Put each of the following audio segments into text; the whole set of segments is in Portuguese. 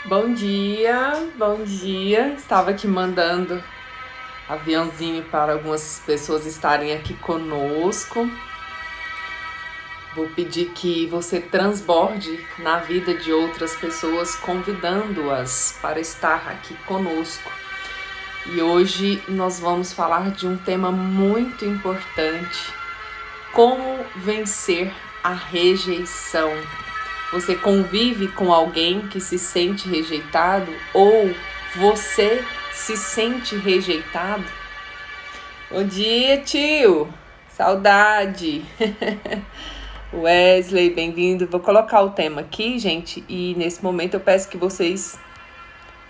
Bom dia, bom dia. Estava aqui mandando aviãozinho para algumas pessoas estarem aqui conosco. Vou pedir que você transborde na vida de outras pessoas, convidando-as para estar aqui conosco. E hoje nós vamos falar de um tema muito importante: como vencer a rejeição. Você convive com alguém que se sente rejeitado ou você se sente rejeitado? Bom dia, tio! Saudade! Wesley, bem-vindo. Vou colocar o tema aqui, gente, e nesse momento eu peço que vocês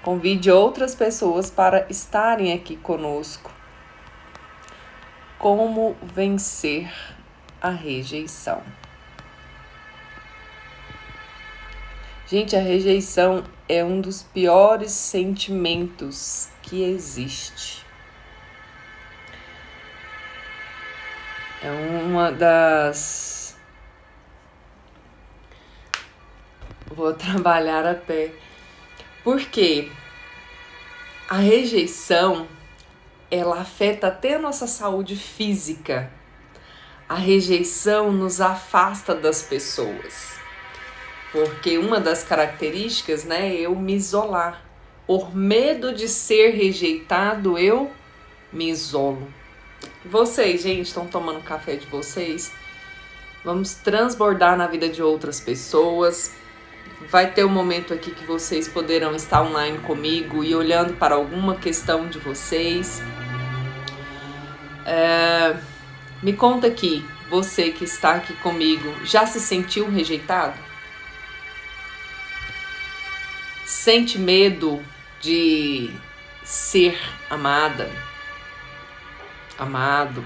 convidem outras pessoas para estarem aqui conosco. Como vencer a rejeição? Gente, a rejeição é um dos piores sentimentos que existe. É uma das... Vou trabalhar até... Porque a rejeição, ela afeta até a nossa saúde física. A rejeição nos afasta das pessoas. Porque uma das características, né, é eu me isolar. Por medo de ser rejeitado, eu me isolo. Vocês, gente, estão tomando o café de vocês? Vamos transbordar na vida de outras pessoas. Vai ter um momento aqui que vocês poderão estar online comigo e olhando para alguma questão de vocês. Me conta aqui, você que está aqui comigo, já se sentiu rejeitado? Sente medo de ser amada, amado?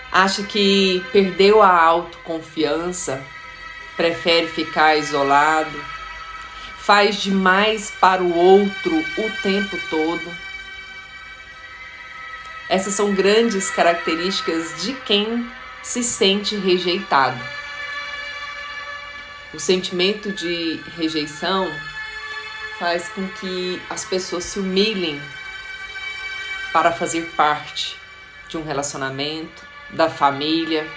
Acha que perdeu a autoconfiança? Prefere ficar isolado? Faz demais para o outro o tempo todo? Essas são grandes características de quem se sente rejeitado. O sentimento de rejeição faz com que as pessoas se humilhem para fazer parte de um relacionamento, da família.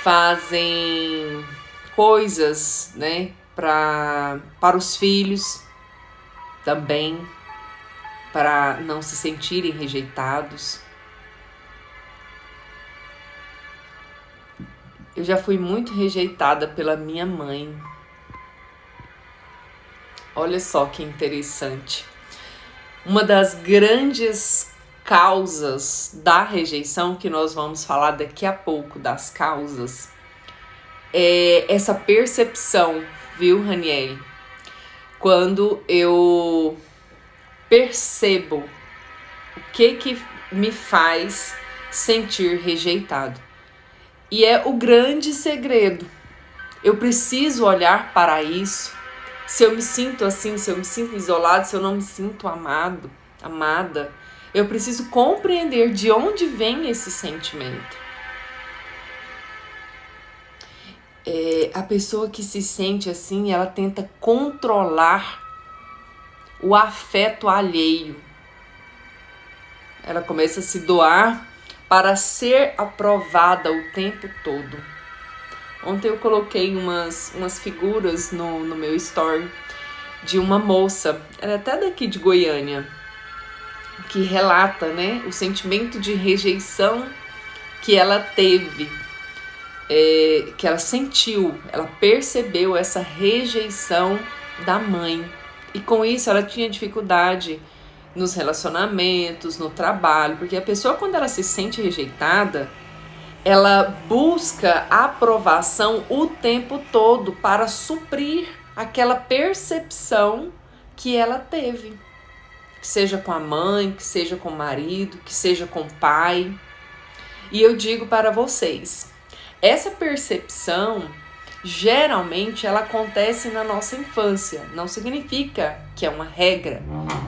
Fazem coisas, né, para os filhos também, para não se sentirem rejeitados. Eu já fui muito rejeitada pela minha mãe. Olha só que interessante. Uma das grandes causas da rejeição, que nós vamos falar daqui a pouco das causas, é essa percepção, viu, Raniele? Quando eu percebo o que me faz sentir rejeitado. E é o grande segredo. Eu preciso olhar para isso. Se eu me sinto assim, se eu me sinto isolado, se eu não me sinto amado, amada, eu preciso compreender de onde vem esse sentimento. A pessoa que se sente assim, ela tenta controlar o afeto alheio. Ela começa a se doar para ser aprovada o tempo todo. Ontem eu coloquei umas figuras no meu story de uma moça, ela é até daqui de Goiânia, que relata, né, o sentimento de rejeição que ela teve, que ela sentiu, ela percebeu essa rejeição da mãe. E com isso ela tinha dificuldade nos relacionamentos, no trabalho, porque a pessoa, quando ela se sente rejeitada, ela busca aprovação o tempo todo para suprir aquela percepção que ela teve, que seja com a mãe, que seja com o marido, que seja com o pai. E eu digo para vocês, essa percepção geralmente ela acontece na nossa infância. Não significa que é uma regra.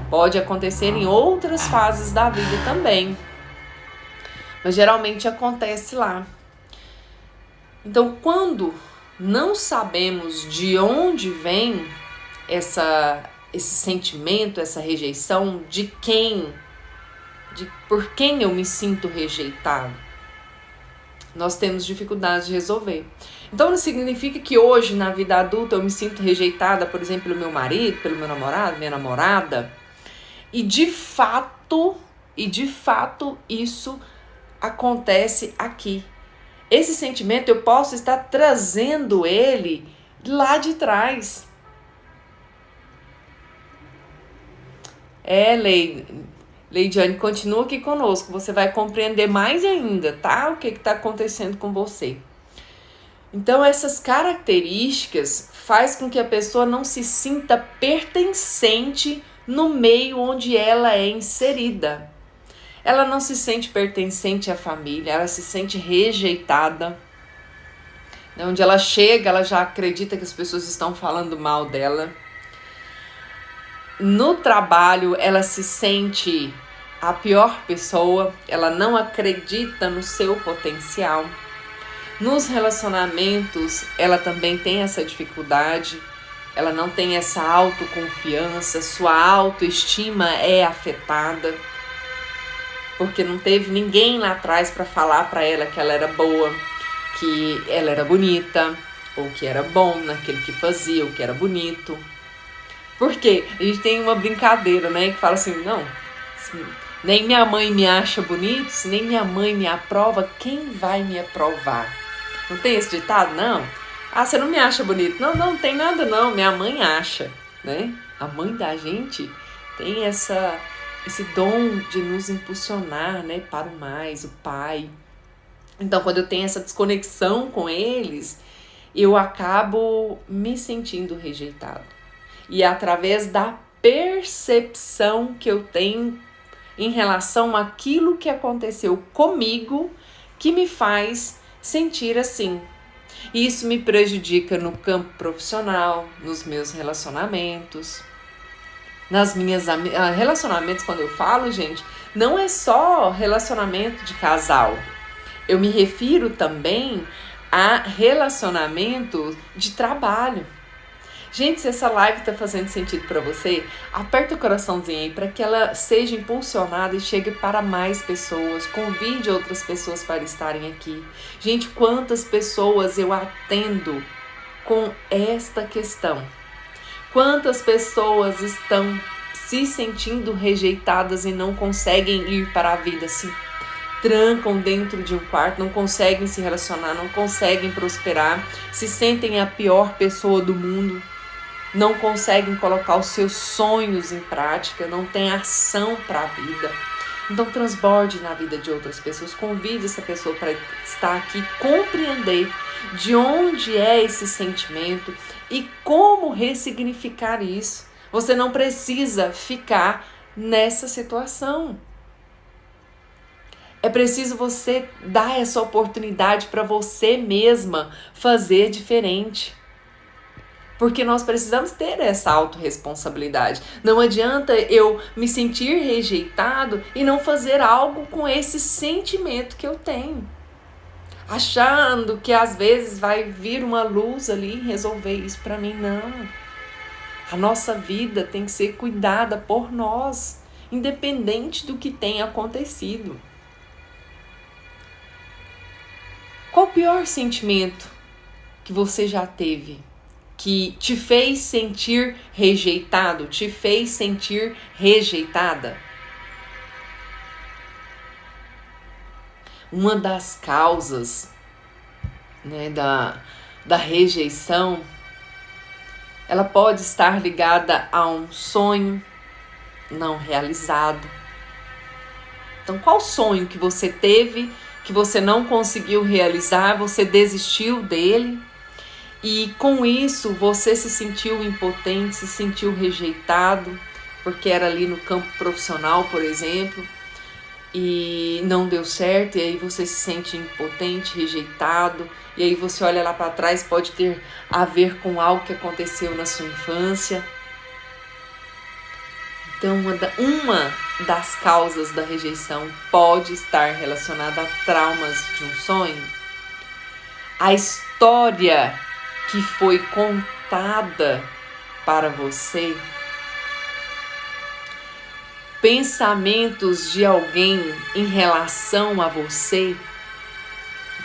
Pode acontecer em outras fases da vida também. Mas geralmente acontece lá. Então, quando não sabemos de onde vem esse sentimento, essa rejeição, por quem eu me sinto rejeitado, nós temos dificuldade de resolver. Então não significa que hoje, na vida adulta, eu me sinto rejeitada, por exemplo, pelo meu marido, pelo meu namorado, minha namorada, e de fato isso acontece aqui. Esse sentimento eu posso estar trazendo ele lá de trás. Leidiane, continua aqui conosco, você vai compreender mais ainda, tá? O que está acontecendo com você. Então, essas características faz com que a pessoa não se sinta pertencente no meio onde ela é inserida. Ela não se sente pertencente à família, ela se sente rejeitada. Onde ela chega, ela já acredita que as pessoas estão falando mal dela. No trabalho, ela se sente a pior pessoa, ela não acredita no seu potencial. Nos relacionamentos, ela também tem essa dificuldade, ela não tem essa autoconfiança, sua autoestima é afetada, porque não teve ninguém lá atrás para falar para ela que ela era boa, que ela era bonita, ou que era bom naquilo que fazia, ou que era bonito. Porque a gente tem uma brincadeira, né, que fala assim, não, se nem minha mãe me acha bonito, se nem minha mãe me aprova, quem vai me aprovar? Não tem esse ditado, não? Ah, você não me acha bonito? Não tem nada não, minha mãe acha, né? A mãe da gente tem esse dom de nos impulsionar, né, para o mais, o pai. Então, quando eu tenho essa desconexão com eles, eu acabo me sentindo rejeitado. E é através da percepção que eu tenho em relação àquilo que aconteceu comigo que me faz sentir assim. E isso me prejudica no campo profissional, nos meus relacionamentos, nas minhas relacionamentos. Quando eu falo, gente, não é só relacionamento de casal. Eu me refiro também a relacionamento de trabalho. Gente, se essa live tá fazendo sentido para você, aperta o coraçãozinho aí para que ela seja impulsionada e chegue para mais pessoas. Convide outras pessoas para estarem aqui. Gente, quantas pessoas eu atendo com esta questão? Quantas pessoas estão se sentindo rejeitadas e não conseguem ir para a vida, se trancam dentro de um quarto, não conseguem se relacionar, não conseguem prosperar, se sentem a pior pessoa do mundo, não conseguem colocar os seus sonhos em prática, não tem ação para a vida. Então transborde na vida de outras pessoas, convide essa pessoa para estar aqui, compreender de onde é esse sentimento e como ressignificar isso. Você não precisa ficar nessa situação. É preciso você dar essa oportunidade para você mesma fazer diferente. Porque nós precisamos ter essa autorresponsabilidade. Não adianta eu me sentir rejeitado e não fazer algo com esse sentimento que eu tenho. Achando que às vezes vai vir uma luz ali e resolver isso para mim. Não. A nossa vida tem que ser cuidada por nós, independente do que tenha acontecido. Qual o pior sentimento que você já teve, que te fez sentir rejeitado, te fez sentir rejeitada? Uma das causas, né, da rejeição, ela pode estar ligada a um sonho não realizado. Então, qual sonho que você teve, que você não conseguiu realizar, você desistiu dele e com isso você se sentiu impotente, se sentiu rejeitado, porque era ali no campo profissional, por exemplo, e não deu certo, e aí você se sente impotente, rejeitado, e aí você olha lá para trás, pode ter a ver com algo que aconteceu na sua infância. Então, uma das causas da rejeição pode estar relacionada a traumas de um sonho. A história que foi contada para você, pensamentos de alguém em relação a você,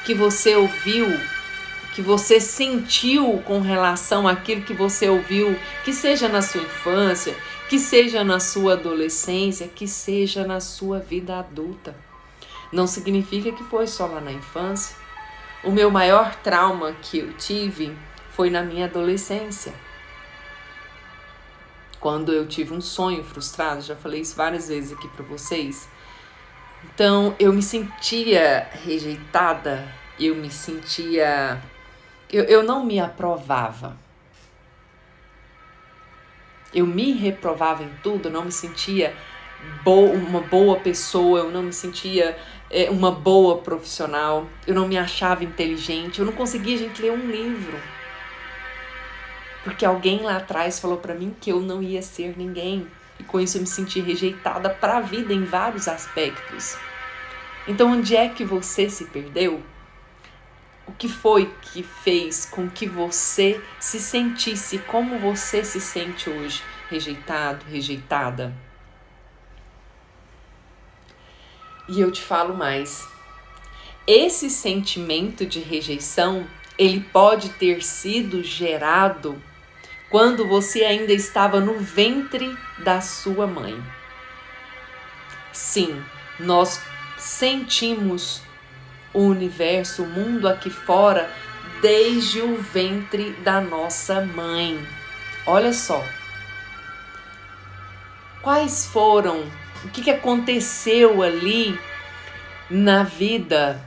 que você ouviu, que você sentiu com relação àquilo que você ouviu, que seja na sua infância, que seja na sua adolescência, que seja na sua vida adulta. Não significa que foi só lá na infância. O meu maior trauma que eu tive foi na minha adolescência. Quando eu tive um sonho frustrado, já falei isso várias vezes aqui para vocês. Então, eu me sentia rejeitada, eu me sentia... Eu não me aprovava. Eu me reprovava em tudo, eu não me sentia uma boa pessoa, eu não me sentia uma boa profissional, eu não me achava inteligente, eu não conseguia, gente, ler um livro. Porque alguém lá atrás falou pra mim que eu não ia ser ninguém. E com isso eu me senti rejeitada pra vida em vários aspectos. Então, onde é que você se perdeu? O que foi que fez com que você se sentisse como você se sente hoje? Rejeitado, rejeitada? E eu te falo mais. Esse sentimento de rejeição, ele pode ter sido gerado quando você ainda estava no ventre da sua mãe. Sim, nós sentimos o universo, o mundo aqui fora, desde o ventre da nossa mãe. Olha só. Quais foram, o que aconteceu ali na vida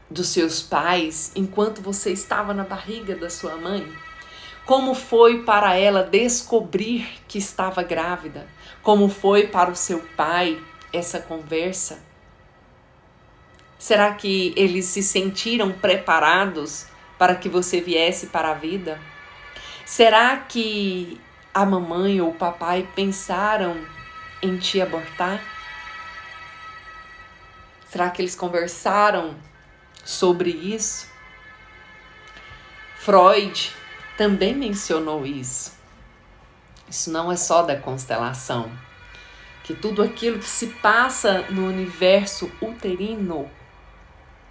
dos seus pais enquanto você estava na barriga da sua mãe? Como foi para ela descobrir que estava grávida? Como foi para o seu pai essa conversa? Será que eles se sentiram preparados para que você viesse para a vida? Será que a mamãe ou o papai pensaram em te abortar? Será que eles conversaram sobre isso? Freud também mencionou isso. Isso não é só da constelação. Que tudo aquilo que se passa no universo uterino,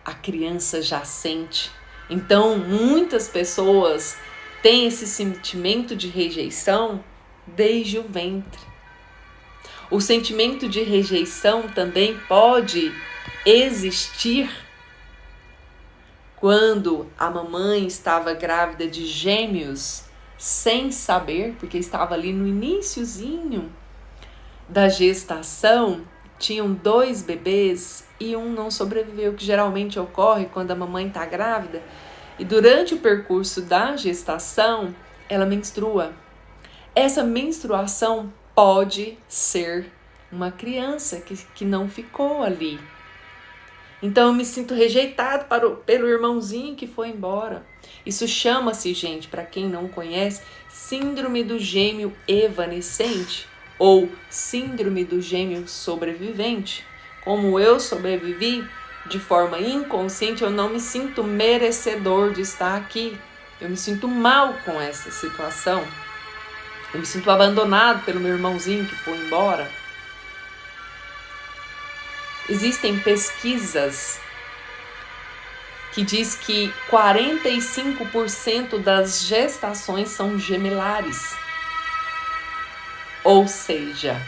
a criança já sente. Então, muitas pessoas têm esse sentimento de rejeição desde o ventre. O sentimento de rejeição também pode existir quando a mamãe estava grávida de gêmeos, sem saber, porque estava ali no iniciozinho da gestação, tinham 2 bebês e um não sobreviveu, que geralmente ocorre quando a mamãe está grávida. E durante o percurso da gestação, ela menstrua. Essa menstruação pode ser uma criança que não ficou ali. Então eu me sinto rejeitado pelo irmãozinho que foi embora. Isso chama-se, gente, para quem não conhece, síndrome do gêmeo evanescente ou síndrome do gêmeo sobrevivente. Como eu sobrevivi de forma inconsciente, eu não me sinto merecedor de estar aqui. Eu me sinto mal com essa situação. Eu me sinto abandonado pelo meu irmãozinho que foi embora. Existem pesquisas que diz que 45% das gestações são gemelares. Ou seja,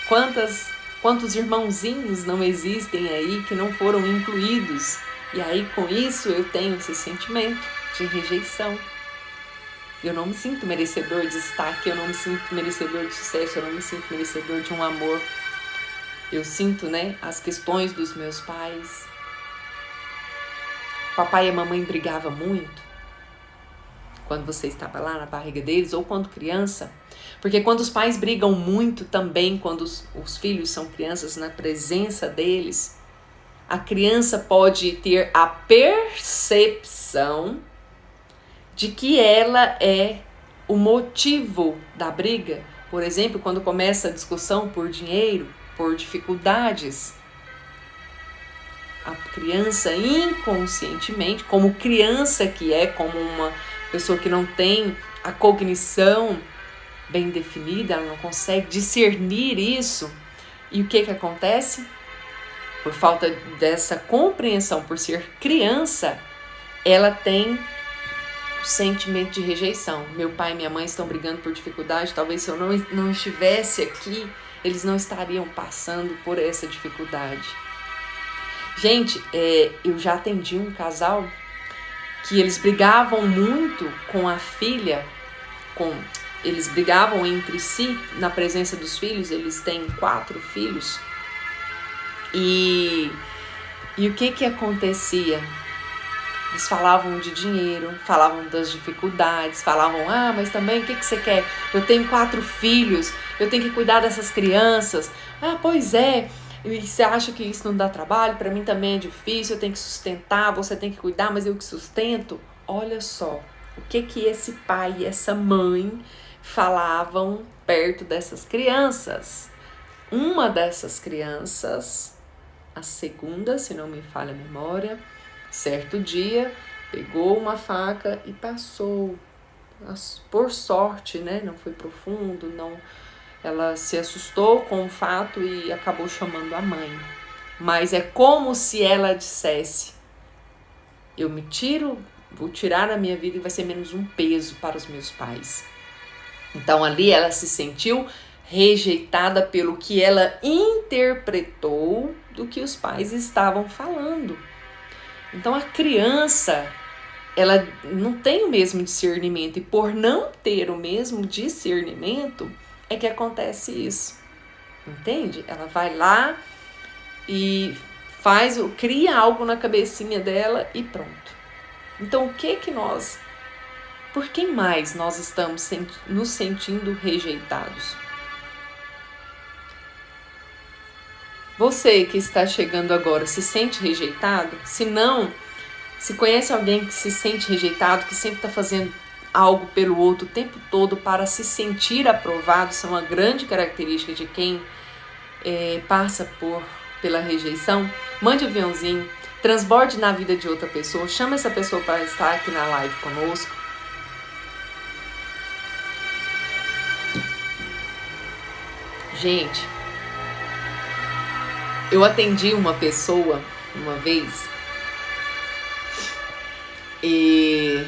quantos irmãozinhos não existem aí que não foram incluídos? E aí com isso eu tenho esse sentimento de rejeição. Eu não me sinto merecedor de estar aqui, eu não me sinto merecedor de sucesso, eu não me sinto merecedor de um amor. Eu sinto, as questões dos meus pais. Papai e a mamãe brigavam muito quando você estava lá na barriga deles ou quando criança. Porque quando os pais brigam muito também, quando os filhos são crianças, na presença deles, a criança pode ter a percepção de que ela é o motivo da briga. Por exemplo, quando começa a discussão por dinheiro, por dificuldades, a criança inconscientemente, como criança que é, como uma pessoa que não tem a cognição bem definida, ela não consegue discernir isso. E o que acontece? Por falta dessa compreensão, por ser criança, ela tem o sentimento de rejeição. Meu pai e minha mãe estão brigando por dificuldade, talvez se eu não estivesse aqui, eles não estariam passando por essa dificuldade. Gente, eu já atendi um casal que eles brigavam muito com a filha, eles brigavam entre si na presença dos filhos, eles têm 4 filhos. E o que acontecia? Eles falavam de dinheiro, falavam das dificuldades, falavam, mas também o que você quer? Eu tenho 4 filhos, eu tenho que cuidar dessas crianças. Pois é, e você acha que isso não dá trabalho? Para mim também é difícil, eu tenho que sustentar, você tem que cuidar, mas eu que sustento. Olha só, o que esse pai e essa mãe falavam perto dessas crianças. Uma dessas crianças, a segunda, se não me falha a memória, certo dia, pegou uma faca e passou. Por sorte, né? Não foi profundo, não. Ela se assustou com o fato e acabou chamando a mãe. Mas é como se ela dissesse: vou tirar a minha vida e vai ser menos um peso para os meus pais. Então ali ela se sentiu rejeitada pelo que ela interpretou do que os pais estavam falando. Então a criança, ela não tem o mesmo discernimento, e por não ter o mesmo discernimento é que acontece isso, entende? Ela vai lá e cria algo na cabecinha dela e pronto. Então por que mais nós estamos nos sentindo rejeitados? Você que está chegando agora se sente rejeitado? Se não, se conhece alguém que se sente rejeitado, que sempre está fazendo algo pelo outro o tempo todo para se sentir aprovado, isso é uma grande característica de quem passa pela rejeição, mande um aviãozinho, transborde na vida de outra pessoa, chama essa pessoa para estar aqui na live conosco. Gente, eu atendi uma pessoa uma vez, e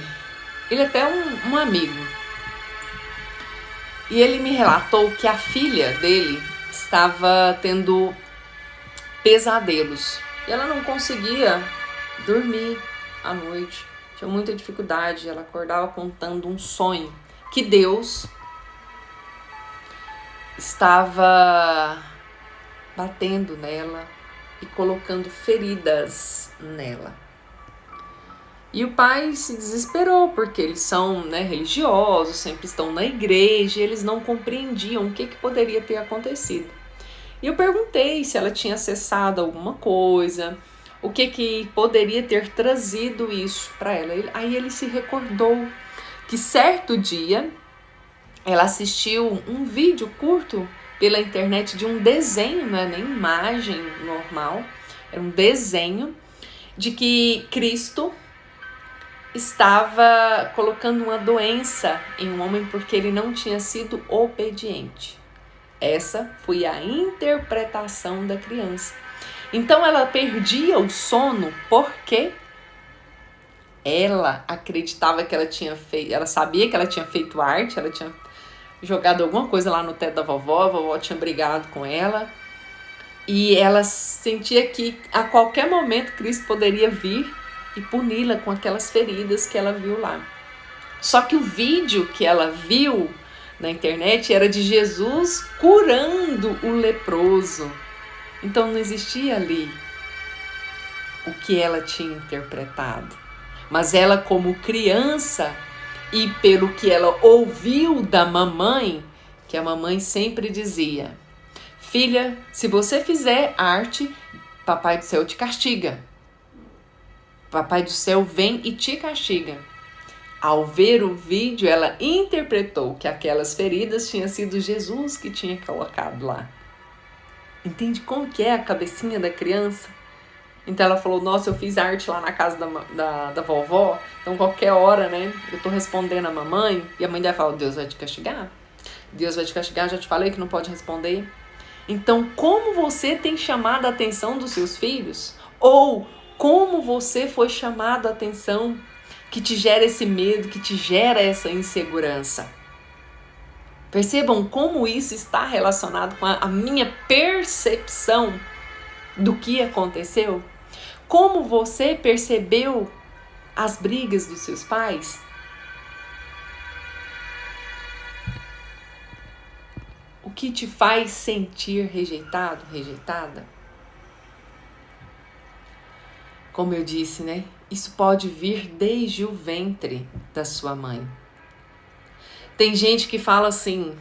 ele é até um amigo, e ele me relatou que a filha dele estava tendo pesadelos, e ela não conseguia dormir à noite, tinha muita dificuldade, ela acordava contando um sonho, que Deus estava batendo nela e colocando feridas nela. E o pai se desesperou, porque eles são, religiosos, sempre estão na igreja, e eles não compreendiam o que poderia ter acontecido. E eu perguntei se ela tinha acessado alguma coisa, o que poderia ter trazido isso para ela. Aí ele se recordou que certo dia ela assistiu um vídeo curto pela internet de um desenho, não é nem imagem normal, era um desenho de que Cristo estava colocando uma doença em um homem porque ele não tinha sido obediente. Essa foi a interpretação da criança. Então ela perdia o sono porque ela acreditava que ela tinha feito, ela sabia que ela tinha feito arte, ela tinha jogado alguma coisa lá no teto da vovó, a vovó tinha brigado com ela, e ela sentia que a qualquer momento Cristo poderia vir e puni-la com aquelas feridas que ela viu lá. Só que o vídeo que ela viu na internet era de Jesus curando o leproso. Então não existia ali o que ela tinha interpretado. Mas ela, como criança, e pelo que ela ouviu da mamãe, que a mamãe sempre dizia: filha, se você fizer arte, Papai do Céu te castiga. Papai do Céu vem e te castiga. Ao ver o vídeo, ela interpretou que aquelas feridas tinha sido Jesus que tinha colocado lá. Entende como que é a cabecinha da criança? Então ela falou, nossa, eu fiz arte lá na casa da vovó, então qualquer hora, né, eu tô respondendo a mamãe, e a mãe dela fala, Deus vai te castigar. Deus vai te castigar, já te falei que não pode responder. Então, como você tem chamado a atenção dos seus filhos? Ou como você foi chamado a atenção que te gera esse medo, que te gera essa insegurança? Percebam como isso está relacionado com a minha percepção do que aconteceu? Como você percebeu as brigas dos seus pais? O que te faz sentir rejeitado, rejeitada? Como eu disse, né? Isso pode vir desde o ventre da sua mãe. Tem gente que fala assim,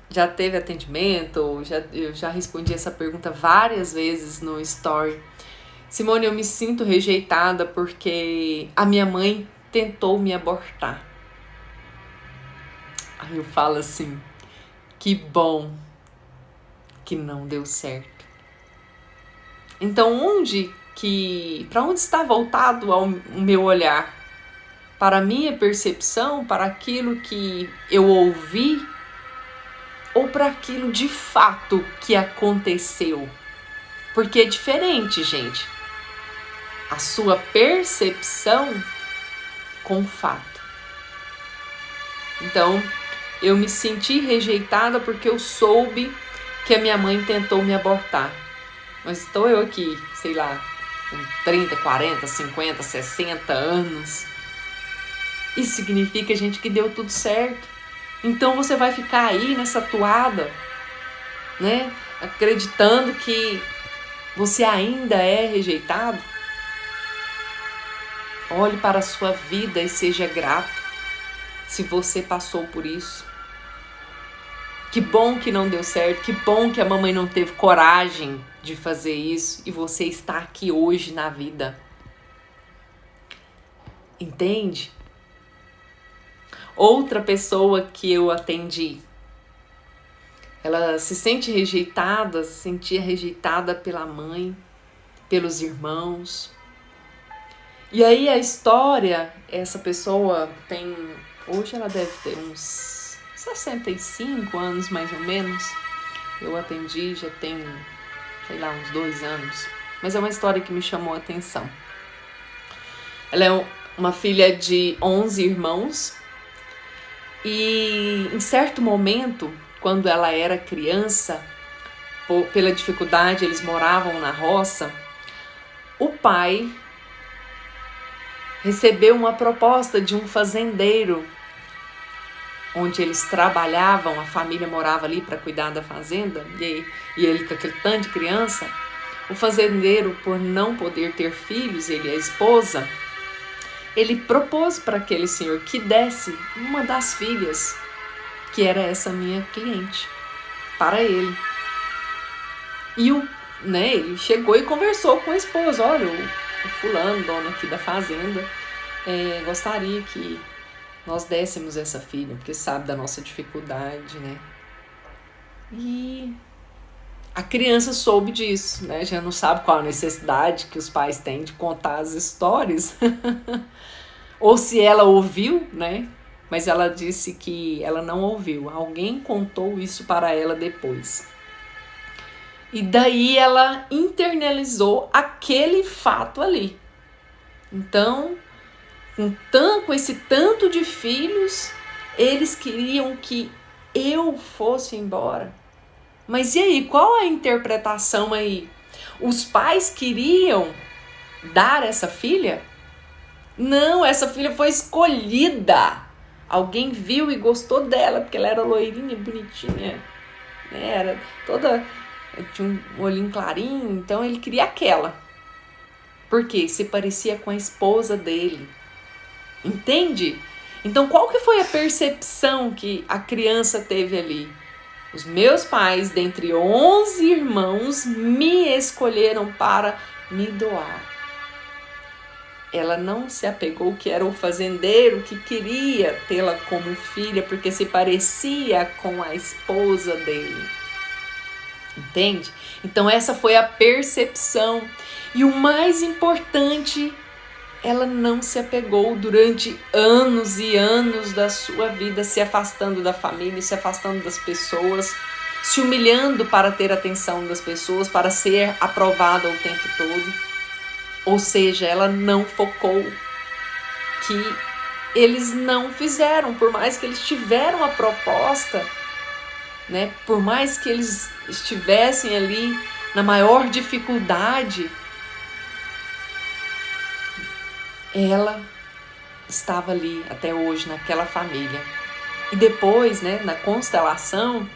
já teve atendimento, eu já respondi essa pergunta várias vezes no story. Simone, eu me sinto rejeitada porque a minha mãe tentou me abortar. Aí eu falo assim, que bom que não deu certo. Então, para onde está voltado o meu olhar? Para a minha percepção, para aquilo que eu ouvi, ou para aquilo de fato que aconteceu? Porque é diferente, gente. A sua percepção com fato. Então, eu me senti rejeitada porque eu soube que a minha mãe tentou me abortar. Mas estou eu aqui, sei lá, com 30, 40, 50, 60 anos. Isso significa, gente, que deu tudo certo. Então você vai ficar aí nessa toada, né? Acreditando que você ainda é rejeitado? Olhe para a sua vida e seja grato se você passou por isso. Que bom que não deu certo, que bom que a mamãe não teve coragem de fazer isso e você está aqui hoje na vida. Entende? Outra pessoa que eu atendi, ela se sente rejeitada, se sentia rejeitada pela mãe, pelos irmãos. E aí a história, essa pessoa tem, hoje ela deve ter uns 65 anos mais ou menos. Eu atendi já tem, sei lá, uns 2 anos. Mas é uma história que me chamou a atenção. Ela é uma filha de 11 irmãos. E em certo momento, quando ela era criança, pela dificuldade, eles moravam na roça, o pai recebeu uma proposta de um fazendeiro, onde eles trabalhavam, a família morava ali para cuidar da fazenda, e ele com aquele tanto de criança, o fazendeiro, por não poder ter filhos, ele e a esposa, ele propôs para aquele senhor que desse uma das filhas, que era essa minha cliente, para ele. E ele chegou e conversou com a esposa, olha, o fulano, dono aqui da fazenda, gostaria que nós dessemos essa filha, porque sabe da nossa dificuldade, né? E a criança soube disso, né? Já não sabe qual a necessidade que os pais têm de contar as histórias. Ou se ela ouviu, né? Mas ela disse que ela não ouviu. Alguém contou isso para ela depois. E daí ela internalizou aquele fato ali. Então, com esse tanto de filhos, eles queriam que eu fosse embora. Mas e aí, qual a interpretação aí? Os pais queriam dar essa filha? Não, essa filha foi escolhida. Alguém viu e gostou dela, porque ela era loirinha, bonitinha, né? Era toda, tinha um olhinho clarinho, então ele queria aquela. Por quê? Se parecia com a esposa dele. Entende? Então, qual que foi a percepção que a criança teve ali? Os meus pais, dentre 11 irmãos, me escolheram para me doar. Ela não se apegou que era o fazendeiro que queria tê-la como filha, porque se parecia com a esposa dele. Entende? Então essa foi a percepção. E o mais importante, ela não se apegou durante anos e anos da sua vida, se afastando da família, se afastando das pessoas, se humilhando para ter atenção das pessoas, para ser aprovada o tempo todo. Ou seja, ela não focou, que eles não fizeram, por mais que eles tiveram a proposta, né? Por mais que eles estivessem ali na maior dificuldade, ela estava ali até hoje naquela família. E depois, né, na constelação,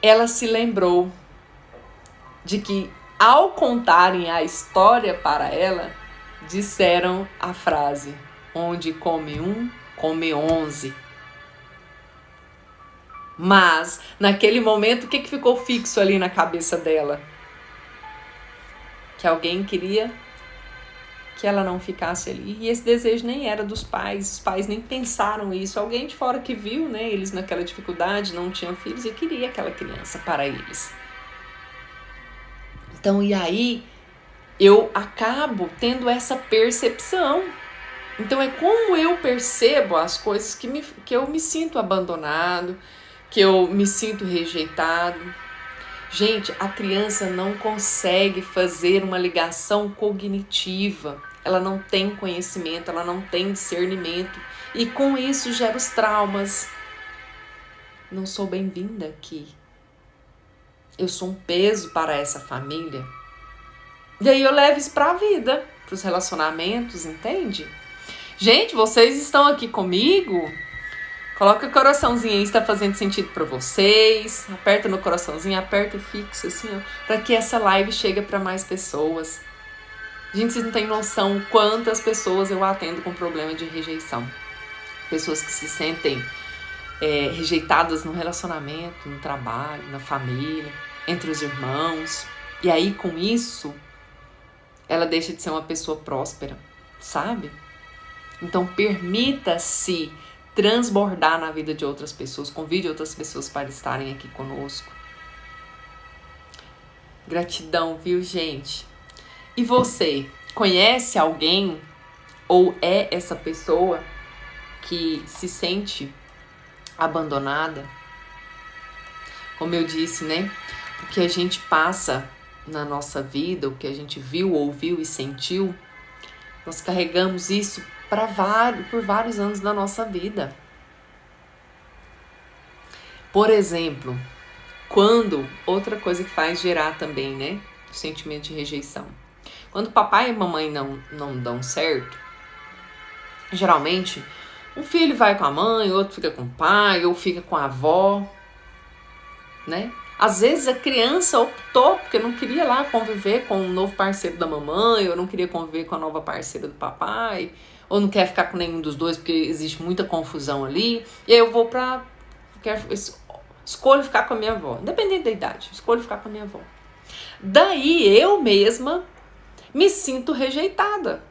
ela se lembrou de que, ao contarem a história para ela, disseram a frase: onde come um, come 11. Mas, naquele momento, o que ficou fixo ali na cabeça dela? Que alguém queria que ela não ficasse ali. E esse desejo nem era dos pais, os pais nem pensaram isso. Alguém de fora que viu, né, eles naquela dificuldade, não tinham filhos e queria aquela criança para eles. Então, e aí, eu acabo tendo essa percepção. Então, é como eu percebo as coisas que eu me sinto abandonado, que eu me sinto rejeitado. Gente, a criança não consegue fazer uma ligação cognitiva. Ela não tem conhecimento, ela não tem discernimento. E com isso gera os traumas. Não sou bem-vinda aqui. Eu sou um peso para essa família. E aí eu levo isso para a vida, para os relacionamentos, entende? Gente, vocês estão aqui comigo? Coloca o coraçãozinho aí se está fazendo sentido para vocês. Aperta no coraçãozinho, aperta fixo assim, ó, para que essa live chegue para mais pessoas. Gente, vocês não têm noção quantas pessoas eu atendo com problema de rejeição. Pessoas que se sentem rejeitadas no relacionamento, no trabalho, na família, entre os irmãos. E aí, com isso, ela deixa de ser uma pessoa próspera, sabe? Então, permita-se transbordar na vida de outras pessoas. Convide outras pessoas para estarem aqui conosco. Gratidão, viu, gente? E você, conhece alguém ou é essa pessoa que se sente abandonada? Como eu disse, né? O que a gente passa na nossa vida, o que a gente viu, ouviu e sentiu, nós carregamos isso por vários anos da nossa vida. Por exemplo, outra coisa que faz gerar também, né, o sentimento de rejeição. Quando papai e mamãe não dão certo, geralmente um filho vai com a mãe, outro fica com o pai, ou fica com a avó, né? Às vezes a criança optou porque não queria lá conviver com um novo parceiro da mamãe, ou não queria conviver com a nova parceira do papai, ou não quer ficar com nenhum dos dois porque existe muita confusão ali. E aí eu vou escolho ficar com a minha avó, independente da idade, escolho ficar com a minha avó. Daí eu mesma me sinto rejeitada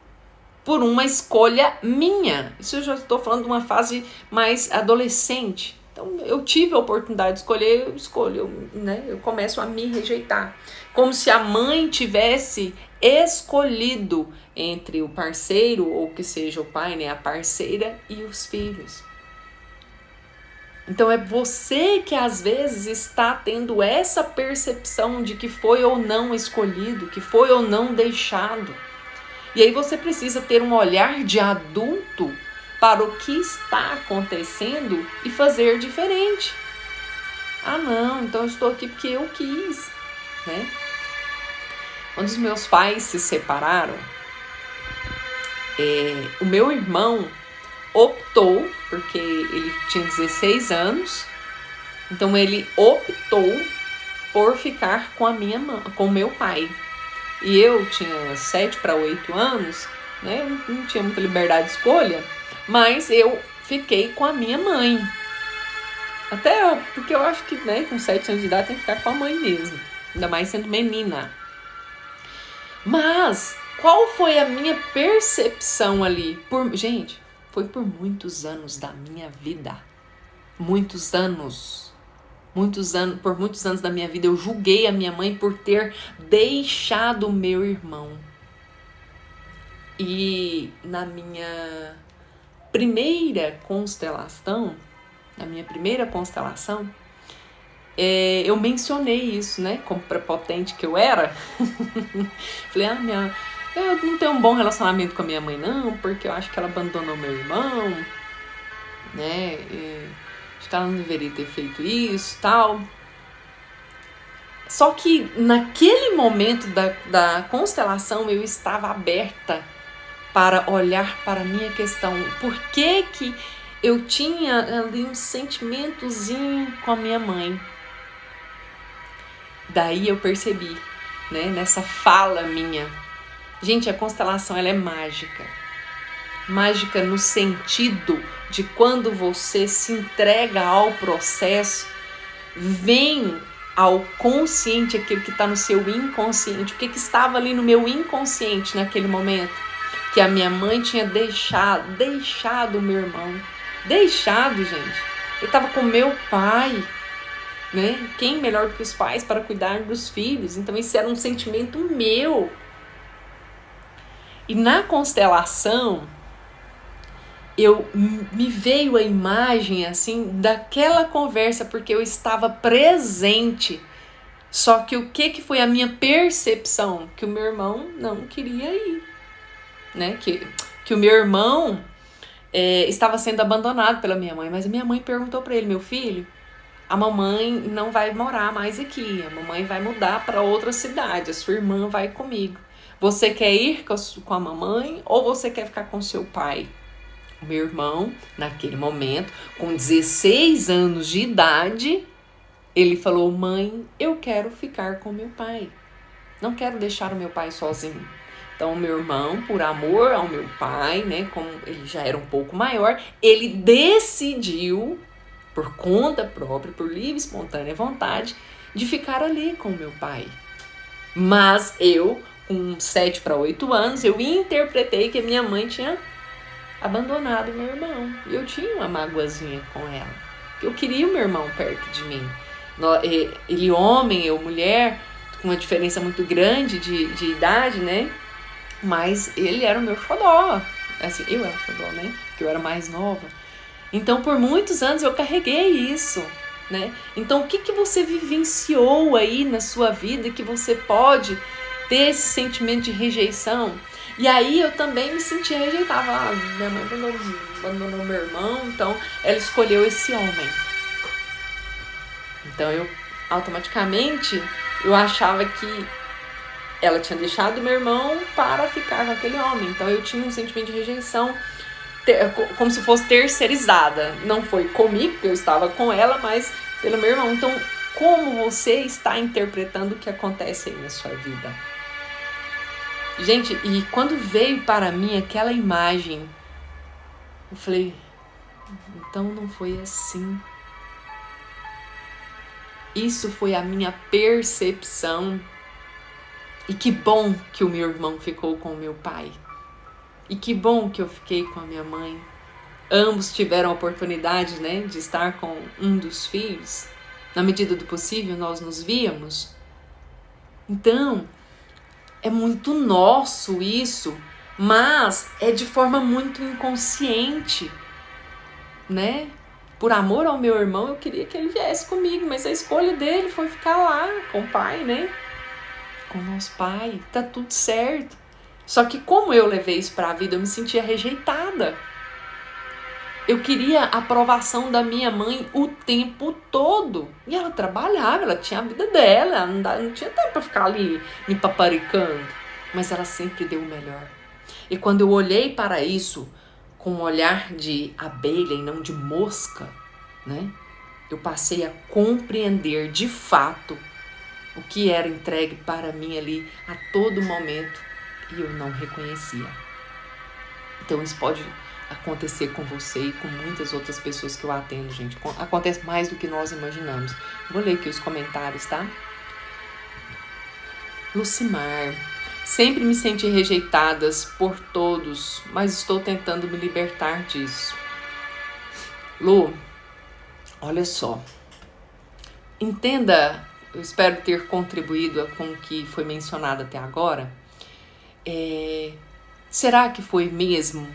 por uma escolha minha. Isso eu já estou falando de uma fase mais adolescente. Então, eu tive a oportunidade de escolher, eu escolho, né? Eu começo a me rejeitar. Como se a mãe tivesse escolhido entre o parceiro, ou que seja o pai, né? A parceira e os filhos. Então, é você que às vezes está tendo essa percepção de que foi ou não escolhido, que foi ou não deixado. E aí você precisa ter um olhar de adulto para o que está acontecendo e fazer diferente. Ah, não, então eu estou aqui porque eu quis, né? Quando os meus pais se separaram, o meu irmão optou, porque ele tinha 16 anos, então ele optou por ficar com com o meu pai. E eu tinha 7 para 8 anos, né? Eu não tinha muita liberdade de escolha, mas eu fiquei com a minha mãe. Até porque eu acho que, né, com 7 anos de idade tem que ficar com a mãe mesmo. Ainda mais sendo menina. Mas, qual foi a minha percepção ali? Gente, foi por muitos anos da minha vida. Muitos anos. Por muitos anos da minha vida eu julguei a minha mãe por ter deixado o meu irmão. E na minha primeira constelação, eu mencionei isso, né? Como prepotente que eu era. Falei, eu não tenho um bom relacionamento com a minha mãe, não, porque eu acho que ela abandonou meu irmão, né? Acho que ela não deveria ter feito isso, tal. Só que naquele momento da constelação eu estava aberta para olhar para a minha questão. Por que eu tinha ali um sentimentozinho com a minha mãe? Daí eu percebi, né, nessa fala minha. Gente, a constelação ela é mágica. Mágica no sentido de quando você se entrega ao processo, vem ao consciente aquilo que está no seu inconsciente. O que estava ali no meu inconsciente naquele momento? Que a minha mãe tinha deixado o meu irmão. Deixado, gente. Ele estava com meu pai, né? Quem melhor do que os pais para cuidar dos filhos? Então isso era um sentimento meu. E na constelação, me veio a imagem assim daquela conversa, porque eu estava presente. Só que o que foi a minha percepção? Que o meu irmão não queria ir, né? Que o meu irmão estava sendo abandonado pela minha mãe. Mas a minha mãe perguntou para ele: meu filho, a mamãe não vai morar mais aqui, a mamãe vai mudar para outra cidade, a sua irmã vai comigo. Você quer ir com a mamãe ou você quer ficar com seu pai? O meu irmão, naquele momento, com 16 anos de idade, ele falou: mãe, eu quero ficar com meu pai. Não quero deixar o meu pai sozinho. Então, o meu irmão, por amor ao meu pai, né, como ele já era um pouco maior, ele decidiu, por conta própria, por livre e espontânea vontade, de ficar ali com o meu pai. Mas eu, com 7 para 8 anos, eu interpretei que a minha mãe tinha abandonado meu irmão. E eu tinha uma magoazinha com ela. Eu queria o meu irmão perto de mim. Ele homem, eu mulher, com uma diferença muito grande de idade, né? Mas ele era o meu xodó. Assim, eu era o xodó, né? Porque eu era mais nova. Então, por muitos anos eu carreguei isso, né? Então, o que você vivenciou aí na sua vida que você pode ter esse sentimento de rejeição? E aí eu também me sentia rejeitada. Minha mãe abandonou meu irmão, então ela escolheu esse homem. Então eu automaticamente eu achava que ela tinha deixado meu irmão para ficar com aquele homem. Então eu tinha um sentimento de rejeição, como se fosse terceirizada. Não foi comigo, porque eu estava com ela, mas pelo meu irmão. Então, como você está interpretando o que acontece aí na sua vida? Gente, e quando veio para mim aquela imagem, eu falei, então não foi assim. Isso foi a minha percepção. E que bom que o meu irmão ficou com o meu pai. E que bom que eu fiquei com a minha mãe. Ambos tiveram a oportunidade, né, de estar com um dos filhos. Na medida do possível, nós nos víamos. Então, é muito nosso isso, mas é de forma muito inconsciente, né? Por amor ao meu irmão, eu queria que ele viesse comigo, mas a escolha dele foi ficar lá com o pai, né? Com o nosso pai, tá tudo certo. Só que como eu levei isso pra vida, eu me sentia rejeitada. Eu queria a aprovação da minha mãe o tempo todo. E ela trabalhava, ela tinha a vida dela, ela não tinha tempo pra ficar ali me paparicando. Mas ela sempre deu o melhor. E quando eu olhei para isso com um olhar de abelha e não de mosca, né? Eu passei a compreender de fato o que era entregue para mim ali a todo momento e eu não reconhecia. Então isso pode acontecer com você e com muitas outras pessoas que eu atendo, gente. Acontece mais do que nós imaginamos. Vou ler aqui os comentários, tá? Lucimar. Sempre me senti rejeitadas por todos, mas estou tentando me libertar disso. Lu, olha só. entenda, eu espero ter contribuído com o que foi mencionado até agora. Será que foi mesmo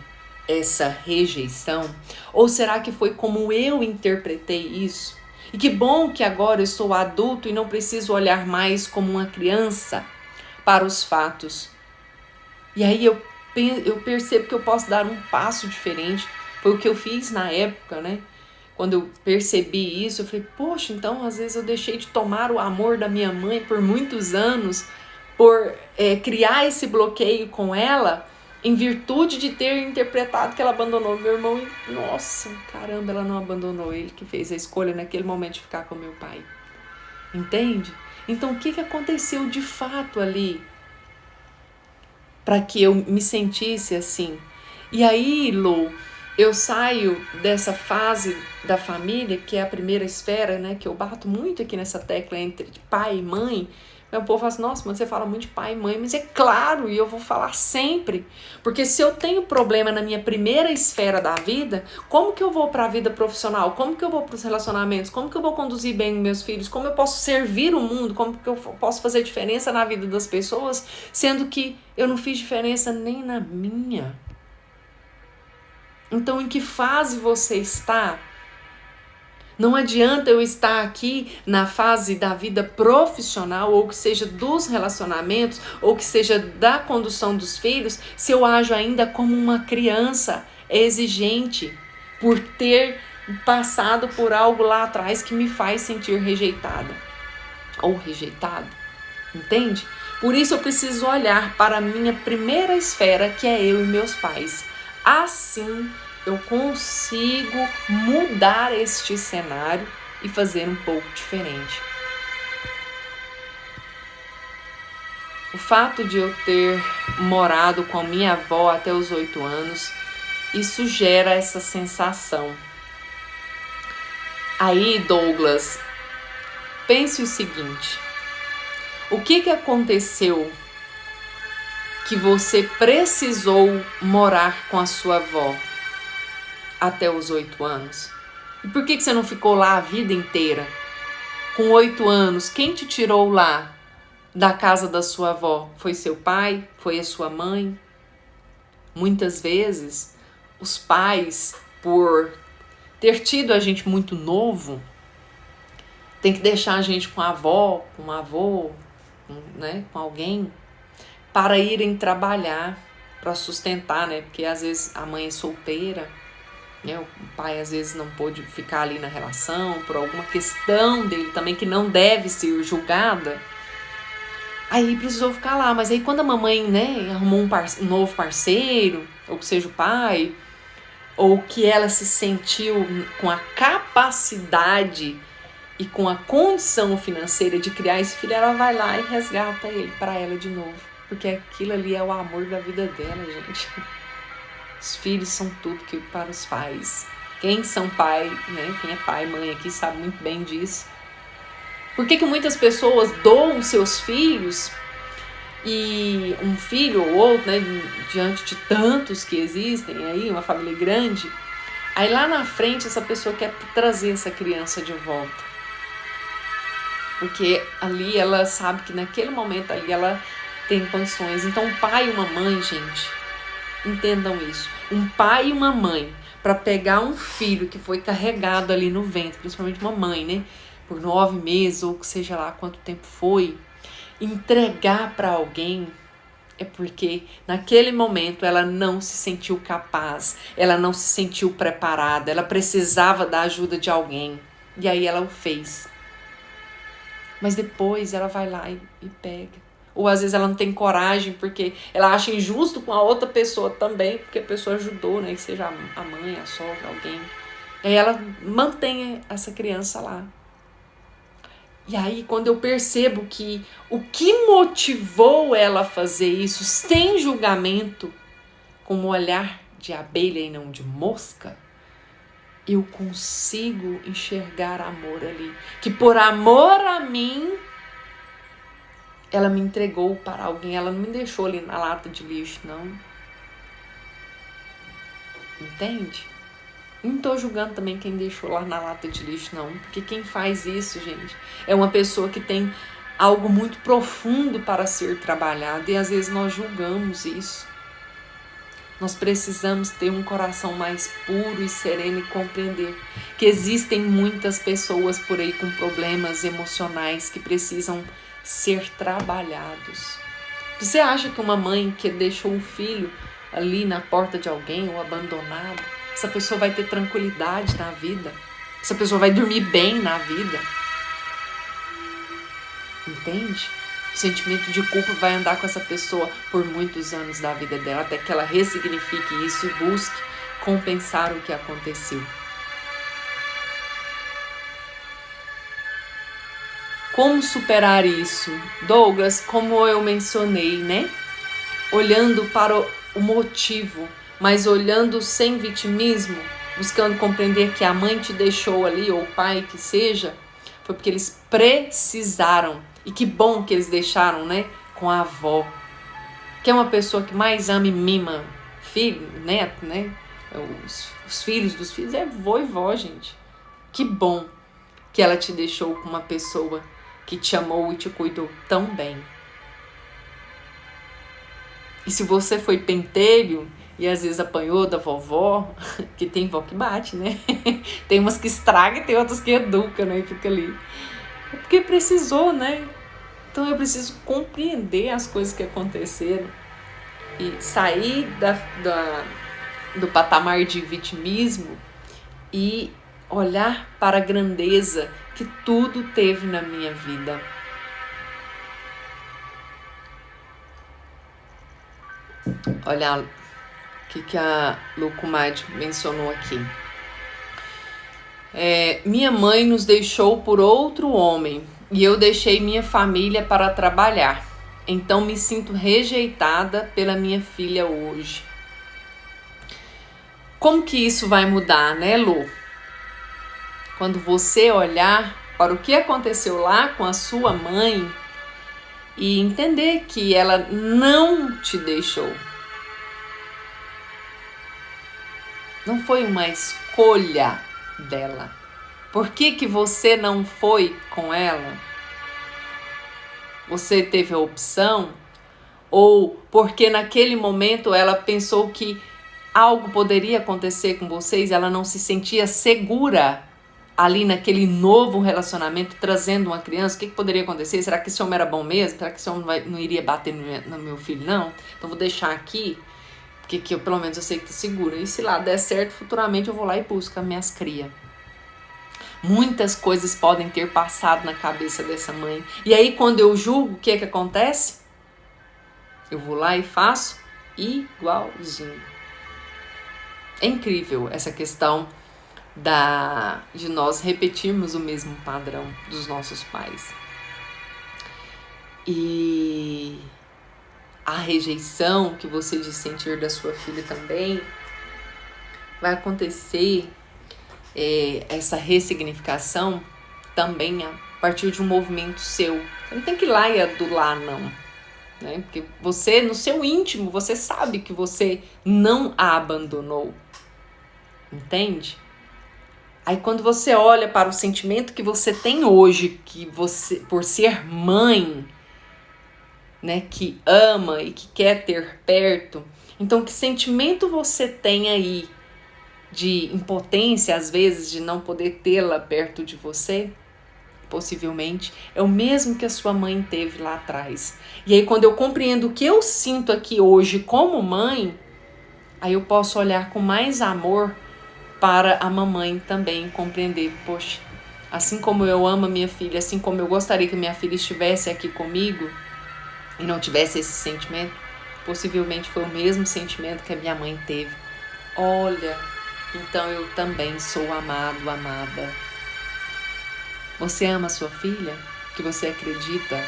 essa rejeição? Ou será que foi como eu interpretei isso? E que bom que agora eu sou adulto e não preciso olhar mais como uma criança para os fatos. E aí eu percebo que eu posso dar um passo diferente. Foi o que eu fiz na época, né? Quando eu percebi isso, eu falei, poxa, então às vezes eu deixei de tomar o amor da minha mãe por muitos anos, por criar esse bloqueio com ela, em virtude de ter interpretado que ela abandonou meu irmão. E, nossa, caramba, ela não abandonou, ele que fez a escolha naquele momento de ficar com meu pai. Entende? Então, o que aconteceu de fato ali para que eu me sentisse assim? E aí, Lu, eu saio dessa fase da família, que é a primeira esfera, né, que eu bato muito aqui nessa tecla entre pai e mãe. O povo fala assim, nossa, mas você fala muito de pai e mãe, mas é claro, e eu vou falar sempre, porque se eu tenho problema na minha primeira esfera da vida, como que eu vou para a vida profissional? Como que eu vou para os relacionamentos? Como que eu vou conduzir bem meus filhos? Como eu posso servir o mundo? Como que eu posso fazer diferença na vida das pessoas, sendo que eu não fiz diferença nem na minha? Então, em que fase você está? Não adianta eu estar aqui na fase da vida profissional, ou que seja dos relacionamentos, ou que seja da condução dos filhos, se eu ajo ainda como uma criança exigente, por ter passado por algo lá atrás que me faz sentir rejeitada ou rejeitado. Entende? Por isso eu preciso olhar para a minha primeira esfera, que é eu e meus pais. Assim eu consigo mudar este cenário e fazer um pouco diferente. O fato de eu ter morado com a minha avó até os 8 anos, isso gera essa sensação. Aí, Douglas, pense o seguinte: o que aconteceu que você precisou morar com a sua avó até os 8 anos? E por que você não ficou lá a vida inteira? Com 8 anos, quem te tirou lá da casa da sua avó? Foi seu pai? Foi a sua mãe? Muitas vezes, os pais, por ter tido a gente muito novo, tem que deixar a gente com a avó, com um avô, né, com alguém, para irem trabalhar, para sustentar, né? Porque às vezes a mãe é solteira, né? O pai às vezes não pôde ficar ali na relação por alguma questão dele também que não deve ser julgada. Aí precisou ficar lá, mas aí quando a mamãe, né, arrumou um novo parceiro, ou que seja o pai, ou que ela se sentiu com a capacidade e com a condição financeira de criar esse filho, ela vai lá e resgata ele para ela de novo. Porque aquilo ali é o amor da vida dela, gente. Os filhos são tudo que para os pais. Quem são pai, né? Quem é pai, mãe aqui sabe muito bem disso. Por que muitas pessoas doam seus filhos e um filho ou outro, né? Diante de tantos que existem aí, uma família grande. Aí lá na frente essa pessoa quer trazer essa criança de volta. Porque ali ela sabe que naquele momento ali ela tem condições. Então um pai e uma mãe, gente, entendam isso. Um pai e uma mãe, para pegar um filho que foi carregado ali no ventre, principalmente uma mãe, né? Por 9 meses, ou que seja lá quanto tempo foi, entregar para alguém, é porque naquele momento ela não se sentiu capaz, ela não se sentiu preparada, ela precisava da ajuda de alguém. E aí ela o fez. Mas depois ela vai lá e pega. Ou às vezes ela não tem coragem porque ela acha injusto com a outra pessoa também, porque a pessoa ajudou, né? Que seja a mãe, a sogra, alguém. E aí ela mantém essa criança lá. E aí quando eu percebo que o que motivou ela a fazer isso sem julgamento, com um olhar de abelha e não de mosca, eu consigo enxergar amor ali. Que por amor a mim, ela me entregou para alguém. Ela não me deixou ali na lata de lixo, não. Entende? Não tô julgando também quem deixou lá na lata de lixo, não. Porque quem faz isso, gente, é uma pessoa que tem algo muito profundo para ser trabalhado. E às vezes nós julgamos isso. Nós precisamos ter um coração mais puro e sereno e compreender que existem muitas pessoas por aí com problemas emocionais que precisam ser trabalhados. Você acha que uma mãe que deixou um filho ali na porta de alguém ou abandonado, essa pessoa vai ter tranquilidade na vida? Essa pessoa vai dormir bem na vida? Entende? O sentimento de culpa vai andar com essa pessoa por muitos anos da vida dela, até que ela ressignifique isso e busque compensar o que aconteceu. Como superar isso? Douglas, como eu mencionei, né? Olhando para o motivo, mas olhando sem vitimismo, buscando compreender que a mãe te deixou ali, ou o pai que seja, foi porque eles precisaram. E que bom que eles deixaram, né? Com a avó, que é uma pessoa que mais ama e mima filho, neto, né? Os filhos dos filhos é vô e vó, gente. Que bom que ela te deixou com uma pessoa que te amou e te cuidou tão bem. E se você foi pentelho e às vezes apanhou da vovó, que tem vó que bate, né? Tem umas que estraga e tem outras que educa, né? E fica ali. É porque precisou, né? Então eu preciso compreender as coisas que aconteceram e sair do patamar de vitimismo e olhar para a grandeza que tudo teve na minha vida. Olha o que a Lucumad mencionou aqui. Minha mãe nos deixou por outro homem e eu deixei minha família para trabalhar. Então me sinto rejeitada pela minha filha hoje. Como que isso vai mudar, né, Lu? Quando você olhar para o que aconteceu lá com a sua mãe e entender que ela não te deixou. Não foi uma escolha dela. Por que você não foi com ela? Você teve a opção? Ou porque naquele momento ela pensou que algo poderia acontecer com vocês, ela não se sentia segura ali naquele novo relacionamento, trazendo uma criança? O que poderia acontecer? Será que esse homem era bom mesmo? Será que esse homem não iria bater no meu filho? Não. Então vou deixar aqui, porque eu, pelo menos eu sei que tá segura. E se lá der certo, futuramente eu vou lá e busco as minhas crias. Muitas coisas podem ter passado na cabeça dessa mãe. E aí quando eu julgo, o que acontece? Eu vou lá e faço igualzinho. É incrível essa questão de nós repetirmos o mesmo padrão dos nossos pais. E a rejeição que você diz sentir da sua filha também vai acontecer, essa ressignificação também a partir de um movimento seu. Você não tem que ir lá e adular, não. Né? Porque você, no seu íntimo, você sabe que você não a abandonou. Entende? Aí quando você olha para o sentimento que você tem hoje, que você, por ser mãe, né, que ama e que quer ter perto, então que sentimento você tem aí de impotência, às vezes, de não poder tê-la perto de você? Possivelmente é o mesmo que a sua mãe teve lá atrás. E aí quando eu compreendo o que eu sinto aqui hoje como mãe, aí eu posso olhar com mais amor para a mamãe também, compreender, poxa, assim como eu amo a minha filha, assim como eu gostaria que minha filha estivesse aqui comigo e não tivesse esse sentimento, possivelmente foi o mesmo sentimento que a minha mãe teve. Olha, então eu também sou amado, amada. Você ama a sua filha? Que você acredita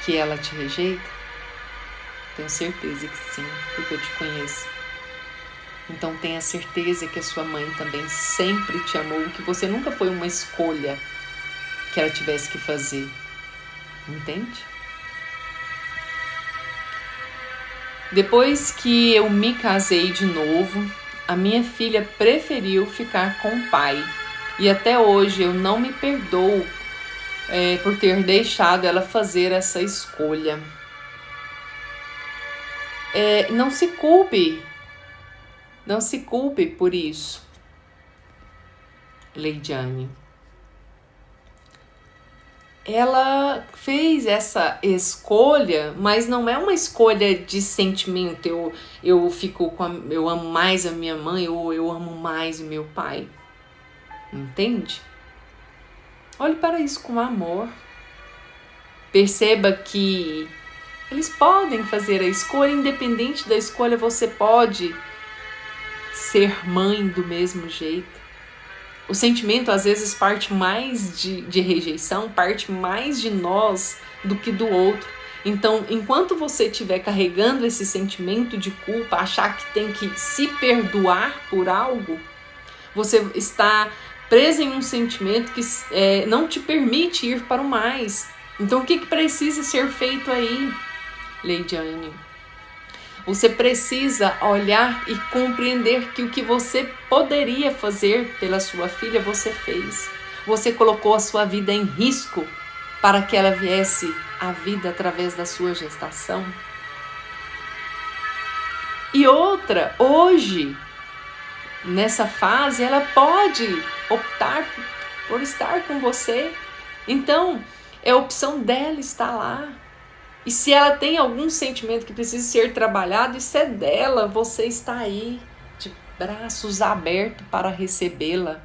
que ela te rejeita? Tenho certeza que sim, porque eu te conheço. Então tenha certeza que a sua mãe também sempre te amou, que você nunca foi uma escolha que ela tivesse que fazer. Entende? Depois que eu me casei de novo, A minha filha preferiu ficar com o pai. E até hoje eu não me perdoo por ter deixado ela fazer essa escolha. Não se culpe. Não se culpe por isso, Leidiane. Ela fez essa escolha, mas não é uma escolha de sentimento. Eu amo mais a minha mãe ou eu amo mais o meu pai. Entende? Olhe para isso com amor. Perceba que eles podem fazer a escolha, independente da escolha, você pode ser mãe do mesmo jeito. O sentimento às vezes parte mais de rejeição, parte mais de nós do que do outro. Então, enquanto você estiver carregando esse sentimento de culpa, achar que tem que se perdoar por algo, você está preso em um sentimento que não te permite ir para o mais. Então, o que precisa ser feito aí, Leidiane? Você precisa olhar e compreender que o que você poderia fazer pela sua filha, você fez. Você colocou a sua vida em risco para que ela viesse à vida através da sua gestação. E outra, hoje, nessa fase, ela pode optar por estar com você. Então, é a opção dela estar lá. E se ela tem algum sentimento que precisa ser trabalhado, isso é dela. Você está aí, de braços abertos para recebê-la.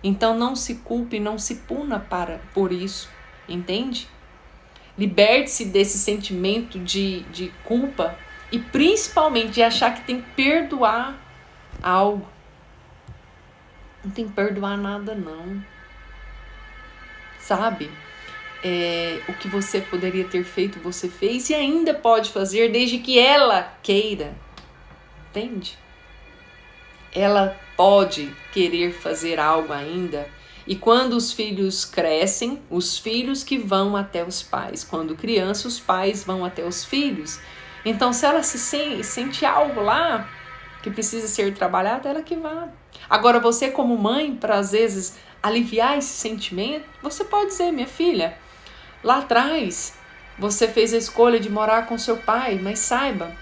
Então não se culpe, não se puna por isso. Entende? Liberte-se desse sentimento de culpa e principalmente de achar que tem que perdoar algo. Não tem que perdoar nada, não. Sabe? O que você poderia ter feito, você fez e ainda pode fazer desde que ela queira. Entende? Ela pode querer fazer algo ainda. E quando os filhos crescem, os filhos que vão até os pais. Quando criança, os pais vão até os filhos. Então, se ela sente algo lá que precisa ser trabalhado, ela que vá. Agora, você como mãe, para às vezes aliviar esse sentimento, você pode dizer, minha filha, lá atrás, você fez a escolha de morar com seu pai, mas saiba,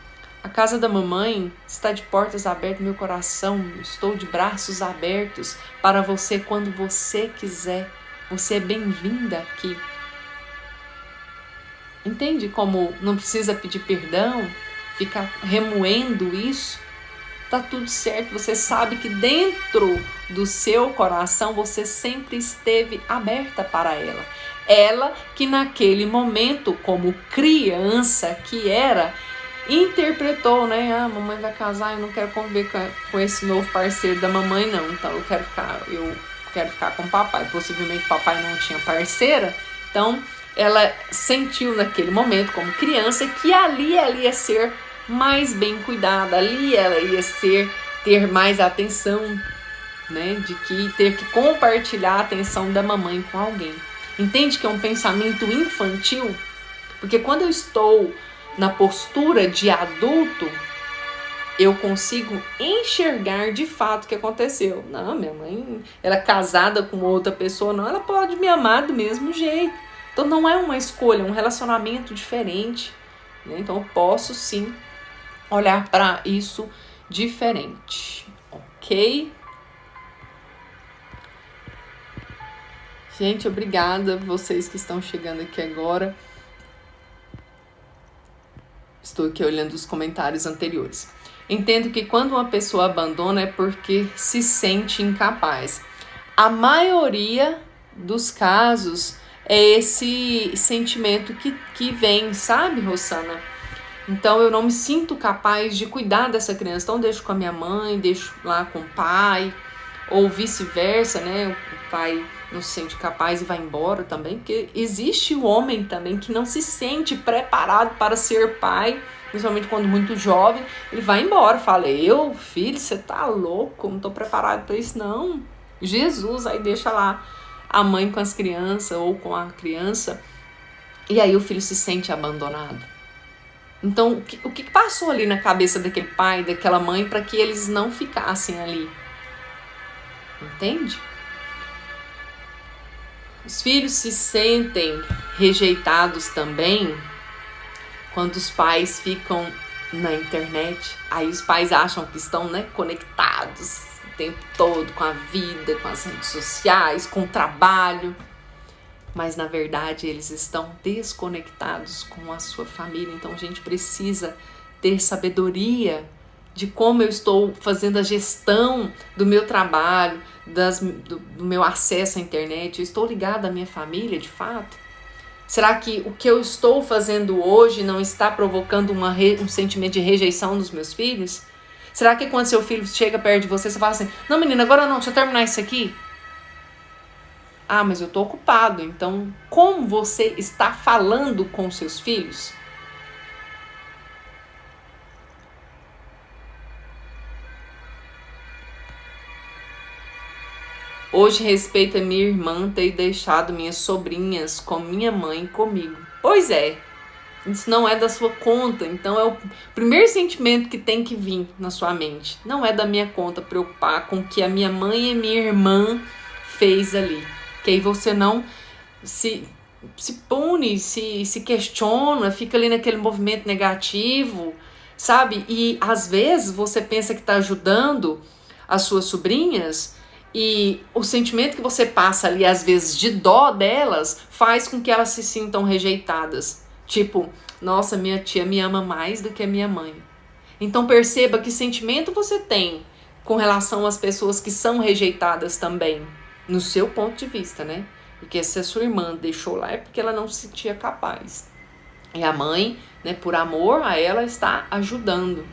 a casa da mamãe está de portas abertas, meu coração, estou de braços abertos para você quando você quiser. Você é bem-vinda aqui. Entende como não precisa pedir perdão, ficar remoendo isso? Tá tudo certo, você sabe que dentro do seu coração você sempre esteve aberta para ela. Ela que naquele momento, como criança que era, interpretou, né? Ah, mamãe vai casar, eu não quero conviver com esse novo parceiro da mamãe, não. Então eu quero ficar com o papai. Possivelmente o papai não tinha parceira. Então ela sentiu naquele momento, como criança, que ali ela ia ser mais bem cuidada, ali ela ia ter mais atenção, né? De que ter que compartilhar a atenção da mamãe com alguém. Entende que é um pensamento infantil? Porque quando eu estou na postura de adulto, eu consigo enxergar de fato o que aconteceu. Não, minha mãe, ela é casada com outra pessoa, não, ela pode me amar do mesmo jeito. Então não é uma escolha, é um relacionamento diferente, né? Então eu posso sim olhar para isso diferente, ok? Gente, obrigada vocês que estão chegando aqui agora. Estou aqui olhando os comentários anteriores. Entendo que quando uma pessoa abandona é porque se sente incapaz. A maioria dos casos é esse sentimento que vem, sabe, Rosana? Então eu não me sinto capaz de cuidar dessa criança, então deixo com a minha mãe, deixo lá com o pai, ou vice-versa, né? O pai não se sente capaz e vai embora também, porque existe o homem também que não se sente preparado para ser pai, principalmente quando muito jovem, ele vai embora, fala, filho, você tá louco, não tô preparado para isso não. Jesus, aí deixa lá a mãe com as crianças ou com a criança, e aí o filho se sente abandonado. Então, o que passou ali na cabeça daquele pai, daquela mãe, para que eles não ficassem ali? Entende? Os filhos se sentem rejeitados também quando os pais ficam na internet. Aí os pais acham que estão, né, conectados o tempo todo com a vida, com as redes sociais, com o trabalho. Mas na verdade eles estão desconectados com a sua família. Então a gente precisa ter sabedoria de como eu estou fazendo a gestão do meu trabalho, do meu acesso à internet. Eu estou ligada à minha família de fato? Será que o que eu estou fazendo hoje não está provocando um sentimento de rejeição dos meus filhos? Será que quando seu filho chega perto de você, você fala assim, não menina, agora não, deixa eu terminar isso aqui? Ah, mas eu tô ocupado. Então, como você está falando com seus filhos? Hoje respeita minha irmã ter deixado minhas sobrinhas com minha mãe e comigo. Pois é, isso não é da sua conta. Então é o primeiro sentimento que tem que vir na sua mente. Não é da minha conta preocupar com o que a minha mãe e minha irmã fez ali. Que aí você não se pune, se questiona, fica ali naquele movimento negativo, sabe? E às vezes você pensa que está ajudando as suas sobrinhas e o sentimento que você passa ali, às vezes, de dó delas, faz com que elas se sintam rejeitadas. Tipo, nossa, minha tia me ama mais do que a minha mãe. Então perceba que sentimento você tem com relação às pessoas que são rejeitadas também, no seu ponto de vista, né? Porque se a sua irmã deixou lá é porque ela não se sentia capaz. E a mãe, né, por amor a ela, está ajudando.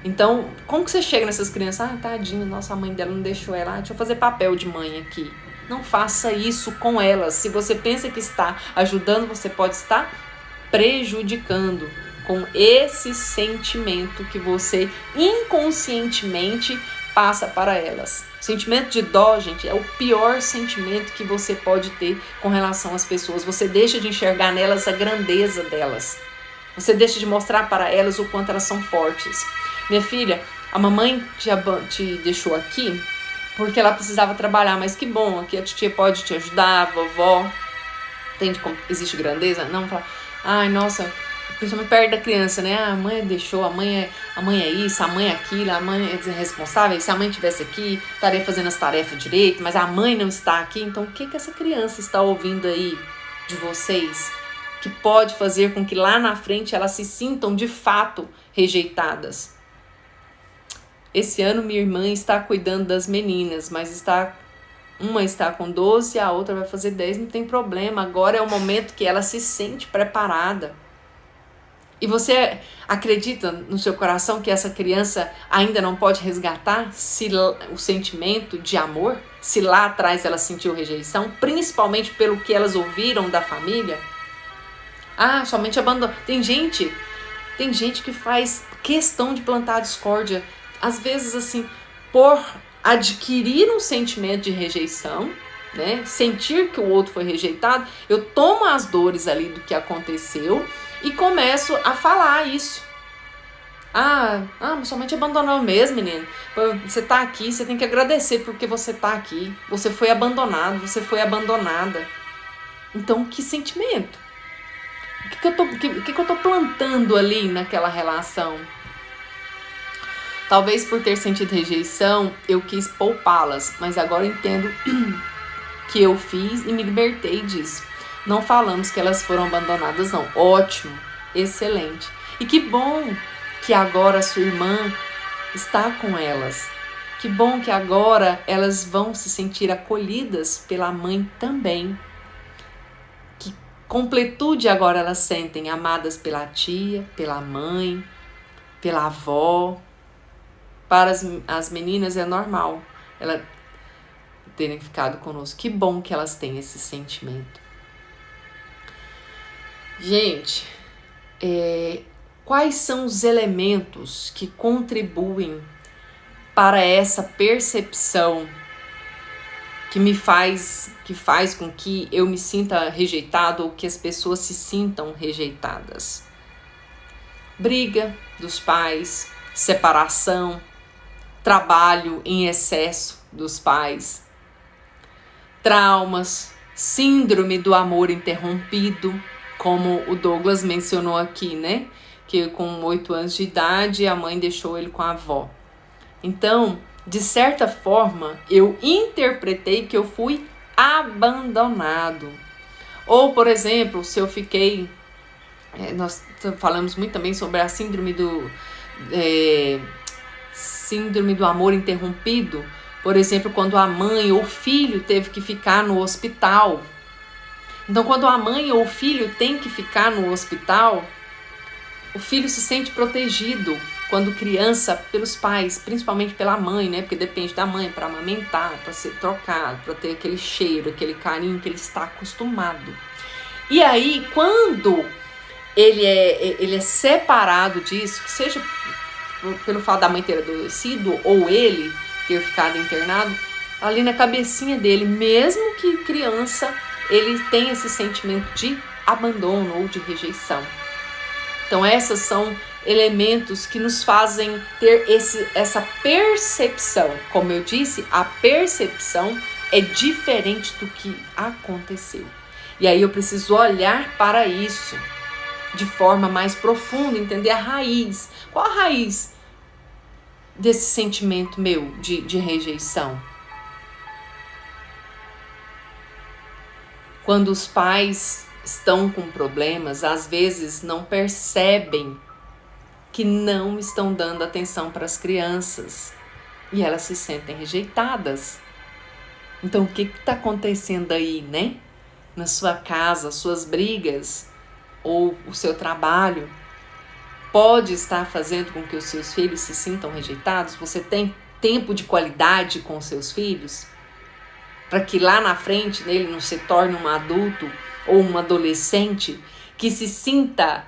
Então, como que você chega nessas crianças? Ah, tadinha, nossa, a mãe dela não deixou ela. Deixa eu fazer papel de mãe aqui. Não faça isso com elas. Se você pensa que está ajudando, você pode estar prejudicando com esse sentimento que você inconscientemente passa para elas. O sentimento de dó, gente, é o pior sentimento que você pode ter com relação às pessoas. Você deixa de enxergar nelas a grandeza delas. Você deixa de mostrar para elas o quanto elas são fortes. Minha filha, a mamãe te deixou aqui porque ela precisava trabalhar, mas que bom, aqui a titia pode te ajudar, a vovó. Entende como existe grandeza? Não fala, ai, nossa, principalmente perto da criança, né? A mãe deixou, a mãe é isso, a mãe é aquilo, a mãe é responsável. Se a mãe estivesse aqui, estaria fazendo as tarefas direito, mas a mãe não está aqui. Então, o que essa criança está ouvindo aí de vocês que pode fazer com que lá na frente elas se sintam de fato rejeitadas? Esse ano minha irmã está cuidando das meninas, mas uma está com 12, a outra vai fazer 10, não tem problema. Agora é o momento que ela se sente preparada. E você acredita no seu coração que essa criança ainda não pode resgatar o sentimento de amor? Se lá atrás ela sentiu rejeição, principalmente pelo que elas ouviram da família? Ah, somente abandono. Tem gente que faz questão de plantar discórdia, às vezes assim, por adquirir um sentimento de rejeição, né? Sentir que o outro foi rejeitado, eu tomo as dores ali do que aconteceu e começo a falar isso. Mas somente abandonou mesmo, menino. Você tá aqui, você tem que agradecer porque você tá aqui. Você foi abandonado, você foi abandonada. Então, que sentimento? O que eu tô plantando ali naquela relação? Talvez por ter sentido rejeição, eu quis poupá-las, mas agora entendo que eu fiz e me libertei disso. Não falamos que elas foram abandonadas, não. Ótimo, excelente. E que bom que agora a sua irmã está com elas. Que bom que agora elas vão se sentir acolhidas pela mãe também. Que completude agora elas sentem, amadas pela tia, pela mãe, pela avó. Para as meninas é normal elas terem ficado conosco. Que bom que elas têm esse sentimento. Gente, quais são os elementos que contribuem para essa percepção que faz com que eu me sinta rejeitado ou que as pessoas se sintam rejeitadas? briga dos pais, separação, trabalho em excesso dos pais, traumas, síndrome do amor interrompido, como o Douglas mencionou aqui, né? Que com 8 anos de idade a mãe deixou ele com a avó. Então, de certa forma, eu interpretei que eu fui abandonado. Ou, por exemplo, se eu fiquei... nós falamos muito também sobre a síndrome do amor interrompido. Por exemplo, quando a mãe ou o filho teve que ficar no hospital. Então, quando a mãe ou o filho tem que ficar no hospital, o filho se sente protegido quando criança pelos pais, principalmente pela mãe, né? Porque depende da mãe para amamentar, para ser trocado, para ter aquele cheiro, aquele carinho que ele está acostumado. E aí, quando ele é separado disso, que seja pelo fato da mãe ter adoecido ou ele ter ficado internado, ali na cabecinha dele, mesmo que criança, ele tem esse sentimento de abandono ou de rejeição. Então, esses são elementos que nos fazem ter essa percepção. Como eu disse, a percepção é diferente do que aconteceu. E aí eu preciso olhar para isso de forma mais profunda, entender a raiz. Qual a raiz desse sentimento meu de rejeição? Quando os pais estão com problemas, às vezes não percebem que não estão dando atenção para as crianças e elas se sentem rejeitadas. Então, o que está acontecendo aí, né? Na sua casa, suas brigas ou o seu trabalho pode estar fazendo com que os seus filhos se sintam rejeitados? Você tem tempo de qualidade com os seus filhos? Para que lá na frente ele não se torne um adulto ou um adolescente que se sinta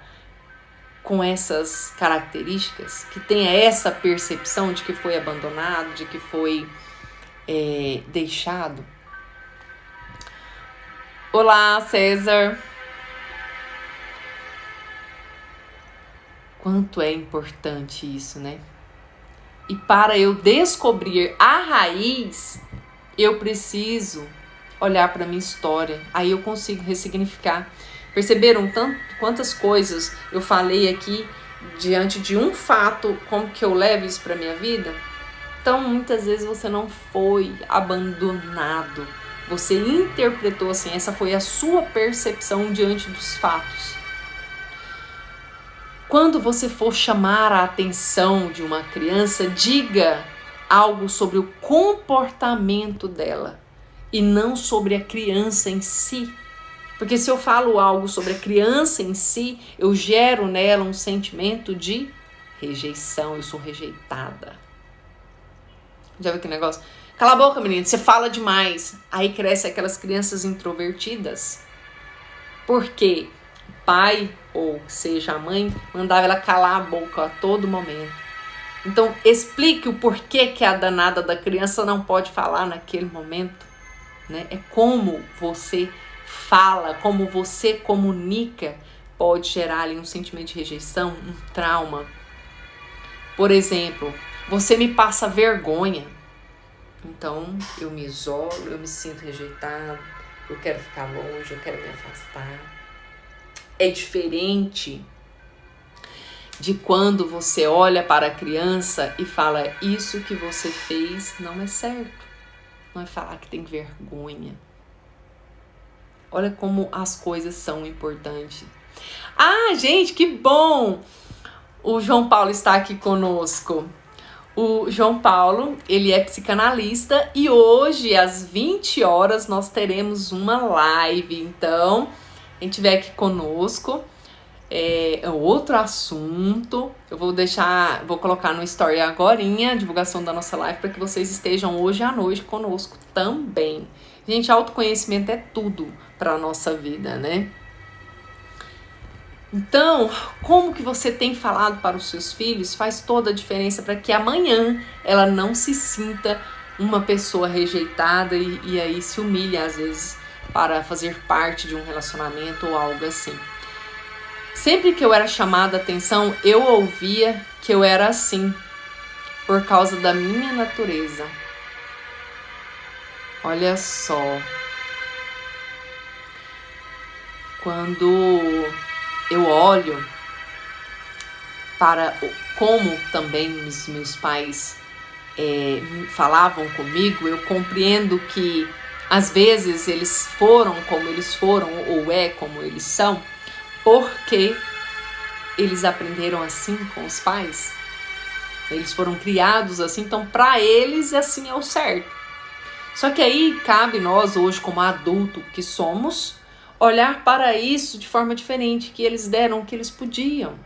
com essas características, que tenha essa percepção de que foi abandonado, de que foi deixado. Olá, César. Quanto é importante isso, né? E para eu descobrir a raiz, eu preciso olhar para a minha história. Aí eu consigo ressignificar. Perceberam quantas coisas eu falei aqui diante de um fato, como que eu levo isso para minha vida? Então, muitas vezes você não foi abandonado. Você interpretou assim, essa foi a sua percepção diante dos fatos. Quando você for chamar a atenção de uma criança, diga algo sobre o comportamento dela e não sobre a criança em si. Porque se eu falo algo sobre a criança em si, eu gero nela um sentimento de rejeição, eu sou rejeitada. Já viu que negócio? Cala a boca, menina, você fala demais. Aí cresce aquelas crianças introvertidas. Porque o pai, ou seja a mãe, mandava ela calar a boca a todo momento. Então, explique o porquê que a danada da criança não pode falar naquele momento. Né? É como você fala, como você comunica, pode gerar ali um sentimento de rejeição, um trauma. Por exemplo, você me passa vergonha. Então, eu me isolo, eu me sinto rejeitado, eu quero ficar longe, eu quero me afastar. É diferente de quando você olha para a criança e fala, isso que você fez não é certo. Não é falar que tem vergonha. Olha como as coisas são importantes. Ah, gente, que bom! O João Paulo está aqui conosco. O João Paulo, ele é psicanalista e hoje, às 20 horas, nós teremos uma live. Então, quem estiver aqui conosco, é outro assunto. Eu vou colocar no story agorinha a divulgação da nossa live para que vocês estejam hoje à noite conosco também. Gente, autoconhecimento é tudo para a nossa vida, né? Então, como que você tem falado para os seus filhos faz toda a diferença para que amanhã ela não se sinta uma pessoa rejeitada e aí se humilhe às vezes para fazer parte de um relacionamento ou algo assim. Sempre que eu era chamada a atenção, eu ouvia que eu era assim, por causa da minha natureza. Olha só. Quando eu olho para como também os meus pais falavam comigo, eu compreendo que às vezes eles foram como eles foram ou como eles são, porque eles aprenderam assim com os pais. Eles foram criados assim, então para eles assim é o certo. Só que aí cabe nós hoje como adulto que somos, olhar para isso de forma diferente, que eles deram o que eles podiam.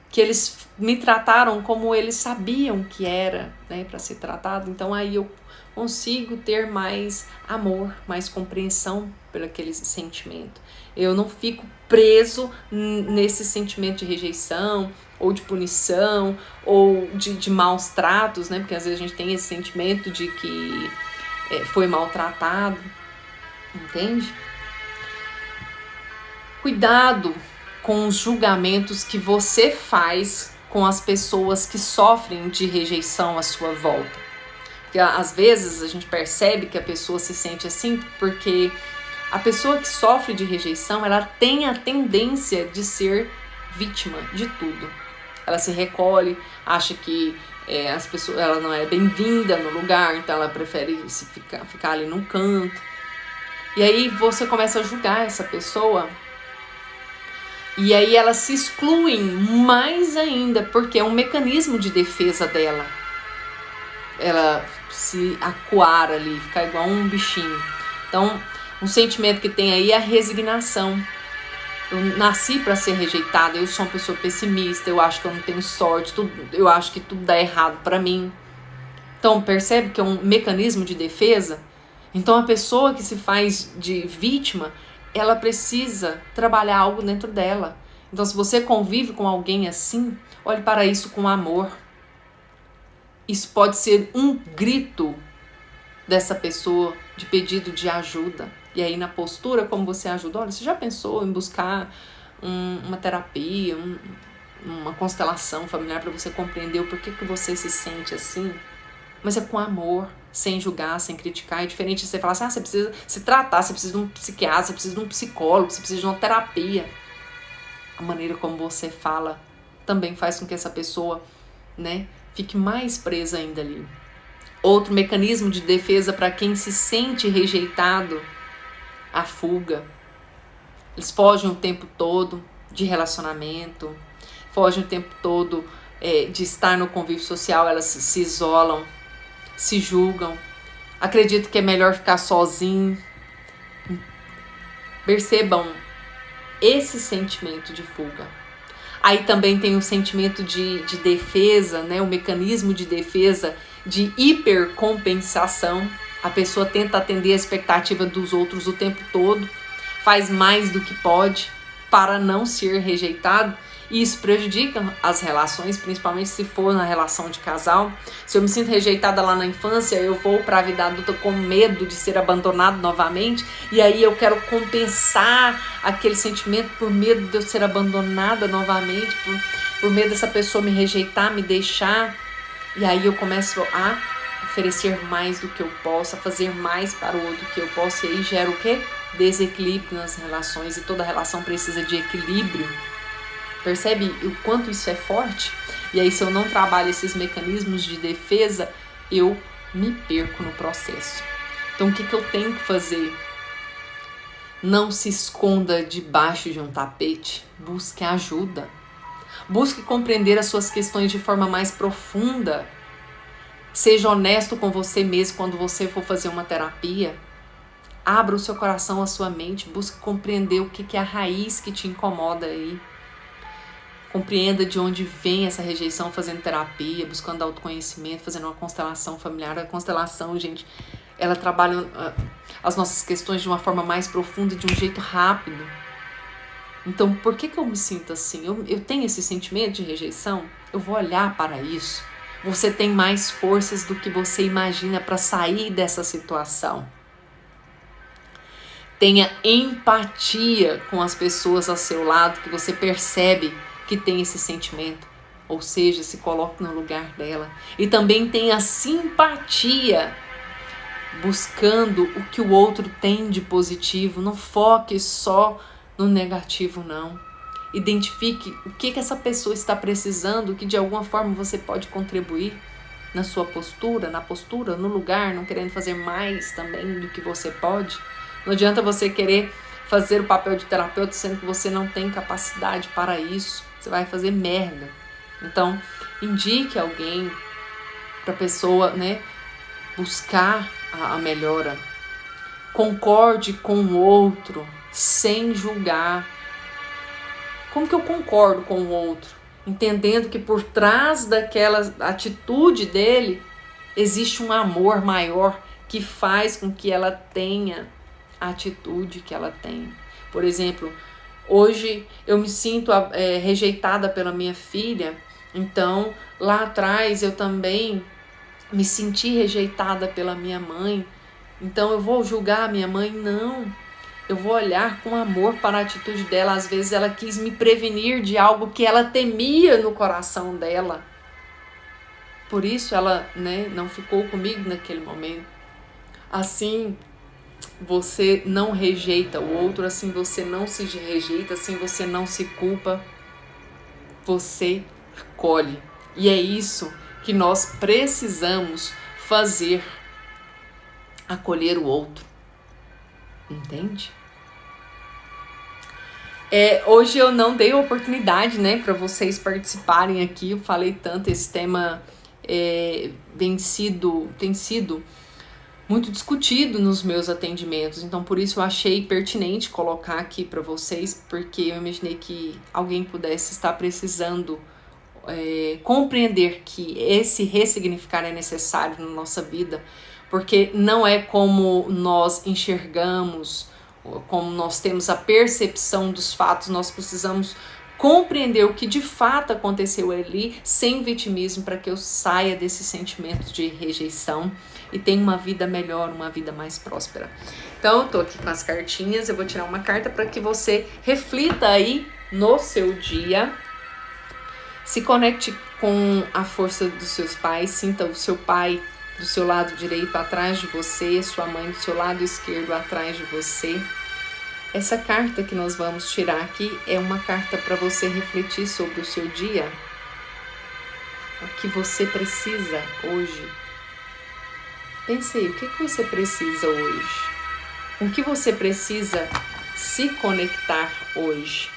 Que eles me trataram como eles sabiam que era, né, para ser tratado. Então aí eu consigo ter mais amor, mais compreensão por aquele sentimento. Eu não fico preso nesse sentimento de rejeição, ou de punição, ou de maus tratos, né? Porque às vezes a gente tem esse sentimento de que foi maltratado, entende? Cuidado com os julgamentos que você faz com as pessoas que sofrem de rejeição à sua volta. Porque às vezes a gente percebe que a pessoa se sente assim porque a pessoa que sofre de rejeição, ela tem a tendência de ser vítima de tudo. Ela se recolhe, acha que ela não é bem-vinda no lugar, então ela prefere ficar ali num canto. E aí você começa a julgar essa pessoa. E aí elas se excluem mais ainda, porque é um mecanismo de defesa dela. Ela se acuar ali, ficar igual um bichinho. Então, um sentimento que tem aí é a resignação. Eu nasci para ser rejeitada, eu sou uma pessoa pessimista, eu acho que eu não tenho sorte, eu acho que tudo dá errado para mim. Então, percebe que é um mecanismo de defesa? Então, a pessoa que se faz de vítima, ela precisa trabalhar algo dentro dela. Então, se você convive com alguém assim, olhe para isso com amor. Isso pode ser um grito dessa pessoa de pedido de ajuda. E aí, na postura, como você ajuda? Olha, você já pensou em buscar uma terapia, uma constelação familiar para você compreender o porquê que você se sente assim? Mas é com amor, sem julgar, sem criticar. É diferente de você falar assim, você precisa se tratar, você precisa de um psiquiatra, você precisa de um psicólogo, você precisa de uma terapia. A maneira como você fala também faz com que essa pessoa, né, fique mais presa ainda ali. Outro mecanismo de defesa para quem se sente rejeitado, a fuga. Eles fogem o tempo todo de relacionamento, fogem o tempo todo de estar no convívio social, elas se isolam, se julgam, acreditam que é melhor ficar sozinho. Percebam esse sentimento de fuga. Aí também tem o sentimento de defesa, né? O mecanismo de defesa de hipercompensação. A pessoa tenta atender a expectativa dos outros o tempo todo, faz mais do que pode para não ser rejeitado. E isso prejudica as relações, principalmente se for na relação de casal. Se eu me sinto rejeitada lá na infância, eu vou para a vida adulta com medo de ser abandonado novamente. E aí eu quero compensar aquele sentimento por medo de eu ser abandonada novamente, por medo dessa pessoa me rejeitar, me deixar. E aí eu começo a oferecer mais do que eu posso, a fazer mais para o outro que eu posso. E aí gera o quê? Desequilíbrio nas relações. E toda relação precisa de equilíbrio. Percebe o quanto isso é forte? E aí, se eu não trabalho esses mecanismos de defesa, eu me perco no processo. Então, o que eu tenho que fazer? Não se esconda debaixo de um tapete. Busque ajuda. Busque compreender as suas questões de forma mais profunda. Seja honesto com você mesmo quando você for fazer uma terapia. Abra o seu coração, a sua mente. Busque compreender o que é a raiz que te incomoda aí. Compreenda de onde vem essa rejeição fazendo terapia, buscando autoconhecimento, fazendo uma constelação familiar. A constelação, gente, ela trabalha as nossas questões de uma forma mais profunda, de um jeito rápido. Então, por que eu me sinto assim? Eu tenho esse sentimento de rejeição? Eu vou olhar para isso. Você tem mais forças do que você imagina para sair dessa situação. Tenha empatia com as pessoas ao seu lado, que você percebe que tem esse sentimento. Ou seja, se coloque no lugar dela. E também tenha simpatia, buscando o que o outro tem de positivo. Não foque só no negativo, não. Identifique o que essa pessoa está precisando, que de alguma forma você pode contribuir na sua postura, no lugar, não querendo fazer mais também do que você pode. Não adianta você querer fazer o papel de terapeuta sendo que você não tem capacidade para isso. Você vai fazer merda. Então, indique alguém para a pessoa, né, buscar a melhora. Concorde com o outro sem julgar. Como que eu concordo com o outro? Entendendo que por trás daquela atitude dele existe um amor maior que faz com que ela tenha a atitude que ela tem. Por exemplo, hoje eu me sinto rejeitada pela minha filha, então lá atrás eu também me senti rejeitada pela minha mãe, então eu vou julgar a minha mãe? Não, eu vou olhar com amor para a atitude dela. Às vezes ela quis me prevenir de algo que ela temia no coração dela, por isso ela, né, não ficou comigo naquele momento. Assim você não rejeita o outro, assim você não se rejeita, assim você não se culpa, você acolhe. E é isso que nós precisamos fazer, acolher o outro, entende? Hoje eu não dei oportunidade, né, para vocês participarem aqui, eu falei tanto, esse tema tem sido muito discutido nos meus atendimentos, então por isso eu achei pertinente colocar aqui para vocês, porque eu imaginei que alguém pudesse estar precisando compreender que esse ressignificar é necessário na nossa vida, porque não é como nós enxergamos, como nós temos a percepção dos fatos, nós precisamos compreender o que de fato aconteceu ali, sem vitimismo, para que eu saia desse sentimento de rejeição e tenha uma vida melhor, uma vida mais próspera. Então eu tô aqui com as cartinhas, eu vou tirar uma carta para que você reflita aí no seu dia, se conecte com a força dos seus pais, sinta o seu pai do seu lado direito atrás de você, sua mãe do seu lado esquerdo atrás de você. Essa carta que nós vamos tirar aqui é uma carta para você refletir sobre o seu dia, o que você precisa hoje. Pense aí, o que você precisa hoje? Com o que você precisa se conectar hoje?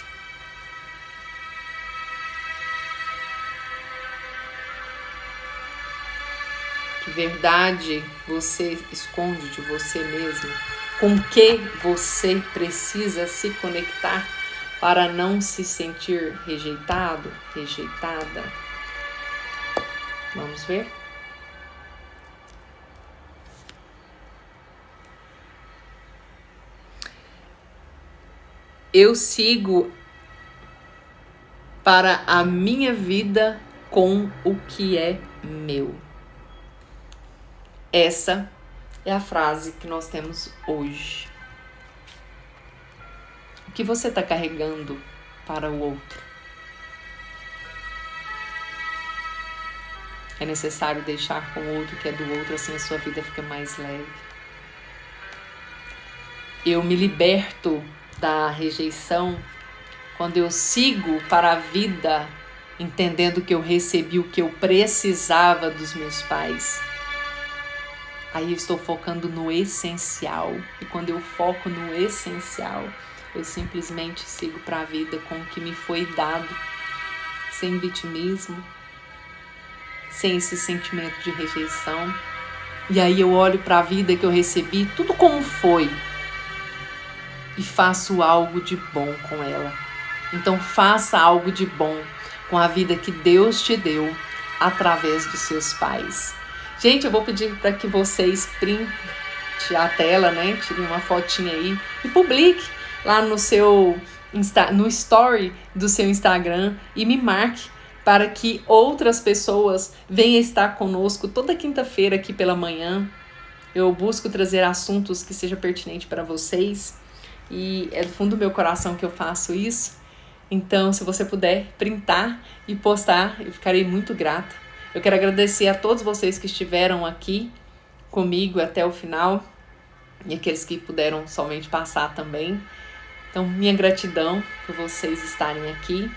Que verdade você esconde de você mesmo? Com que você precisa se conectar para não se sentir rejeitado, rejeitada? Vamos ver? Eu sigo para a minha vida com o que é meu. Essa é a frase que nós temos hoje. O que você está carregando para o outro? É necessário deixar com o outro que é do outro, assim a sua vida fica mais leve. Eu me liberto da rejeição quando eu sigo para a vida, entendendo que eu recebi o que eu precisava dos meus pais. Aí eu estou focando no essencial. E quando eu foco no essencial, eu simplesmente sigo para a vida com o que me foi dado, sem vitimismo, sem esse sentimento de rejeição. E aí eu olho para a vida que eu recebi, tudo como foi, e faço algo de bom com ela. Então faça algo de bom com a vida que Deus te deu através dos seus pais. Gente, eu vou pedir para que vocês printem a tela, né? Tirem uma fotinha aí e publique lá no seu no story do seu Instagram e me marque para que outras pessoas venham estar conosco toda quinta-feira aqui pela manhã. Eu busco trazer assuntos que sejam pertinentes para vocês. e é do fundo do meu coração que eu faço isso. Então, se você puder printar e postar, eu ficarei muito grata. Eu quero agradecer a todos vocês que estiveram aqui comigo até o final e aqueles que puderam somente passar também. Então, minha gratidão por vocês estarem aqui.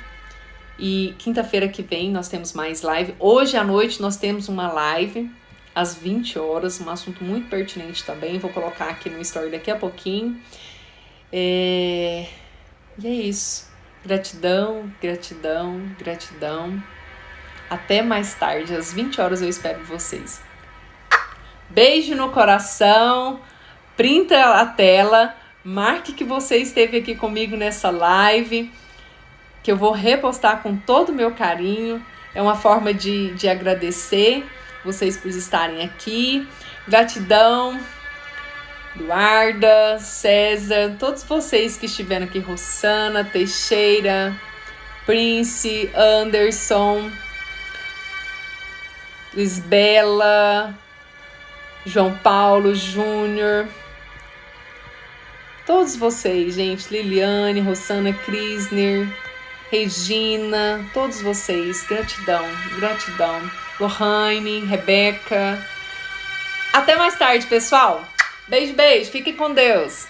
E quinta-feira que vem nós temos mais live. Hoje à noite nós temos uma live às 20 horas, um assunto muito pertinente também. Vou colocar aqui no story daqui a pouquinho. E é isso. Gratidão, gratidão, gratidão. Até mais tarde, às 20 horas eu espero vocês. Beijo no coração, printa a tela, marque que você esteve aqui comigo nessa live, que eu vou repostar com todo o meu carinho. É uma forma de agradecer vocês por estarem aqui. Gratidão, Eduarda, César, todos vocês que estiveram aqui, Rossana, Teixeira, Prince, Anderson, Lisbela, João Paulo, Júnior, todos vocês, gente, Liliane, Rossana, Krisner, Regina, todos vocês, gratidão, gratidão, Lohane, Rebeca. Até mais tarde, pessoal. Beijo, beijo, fiquem com Deus.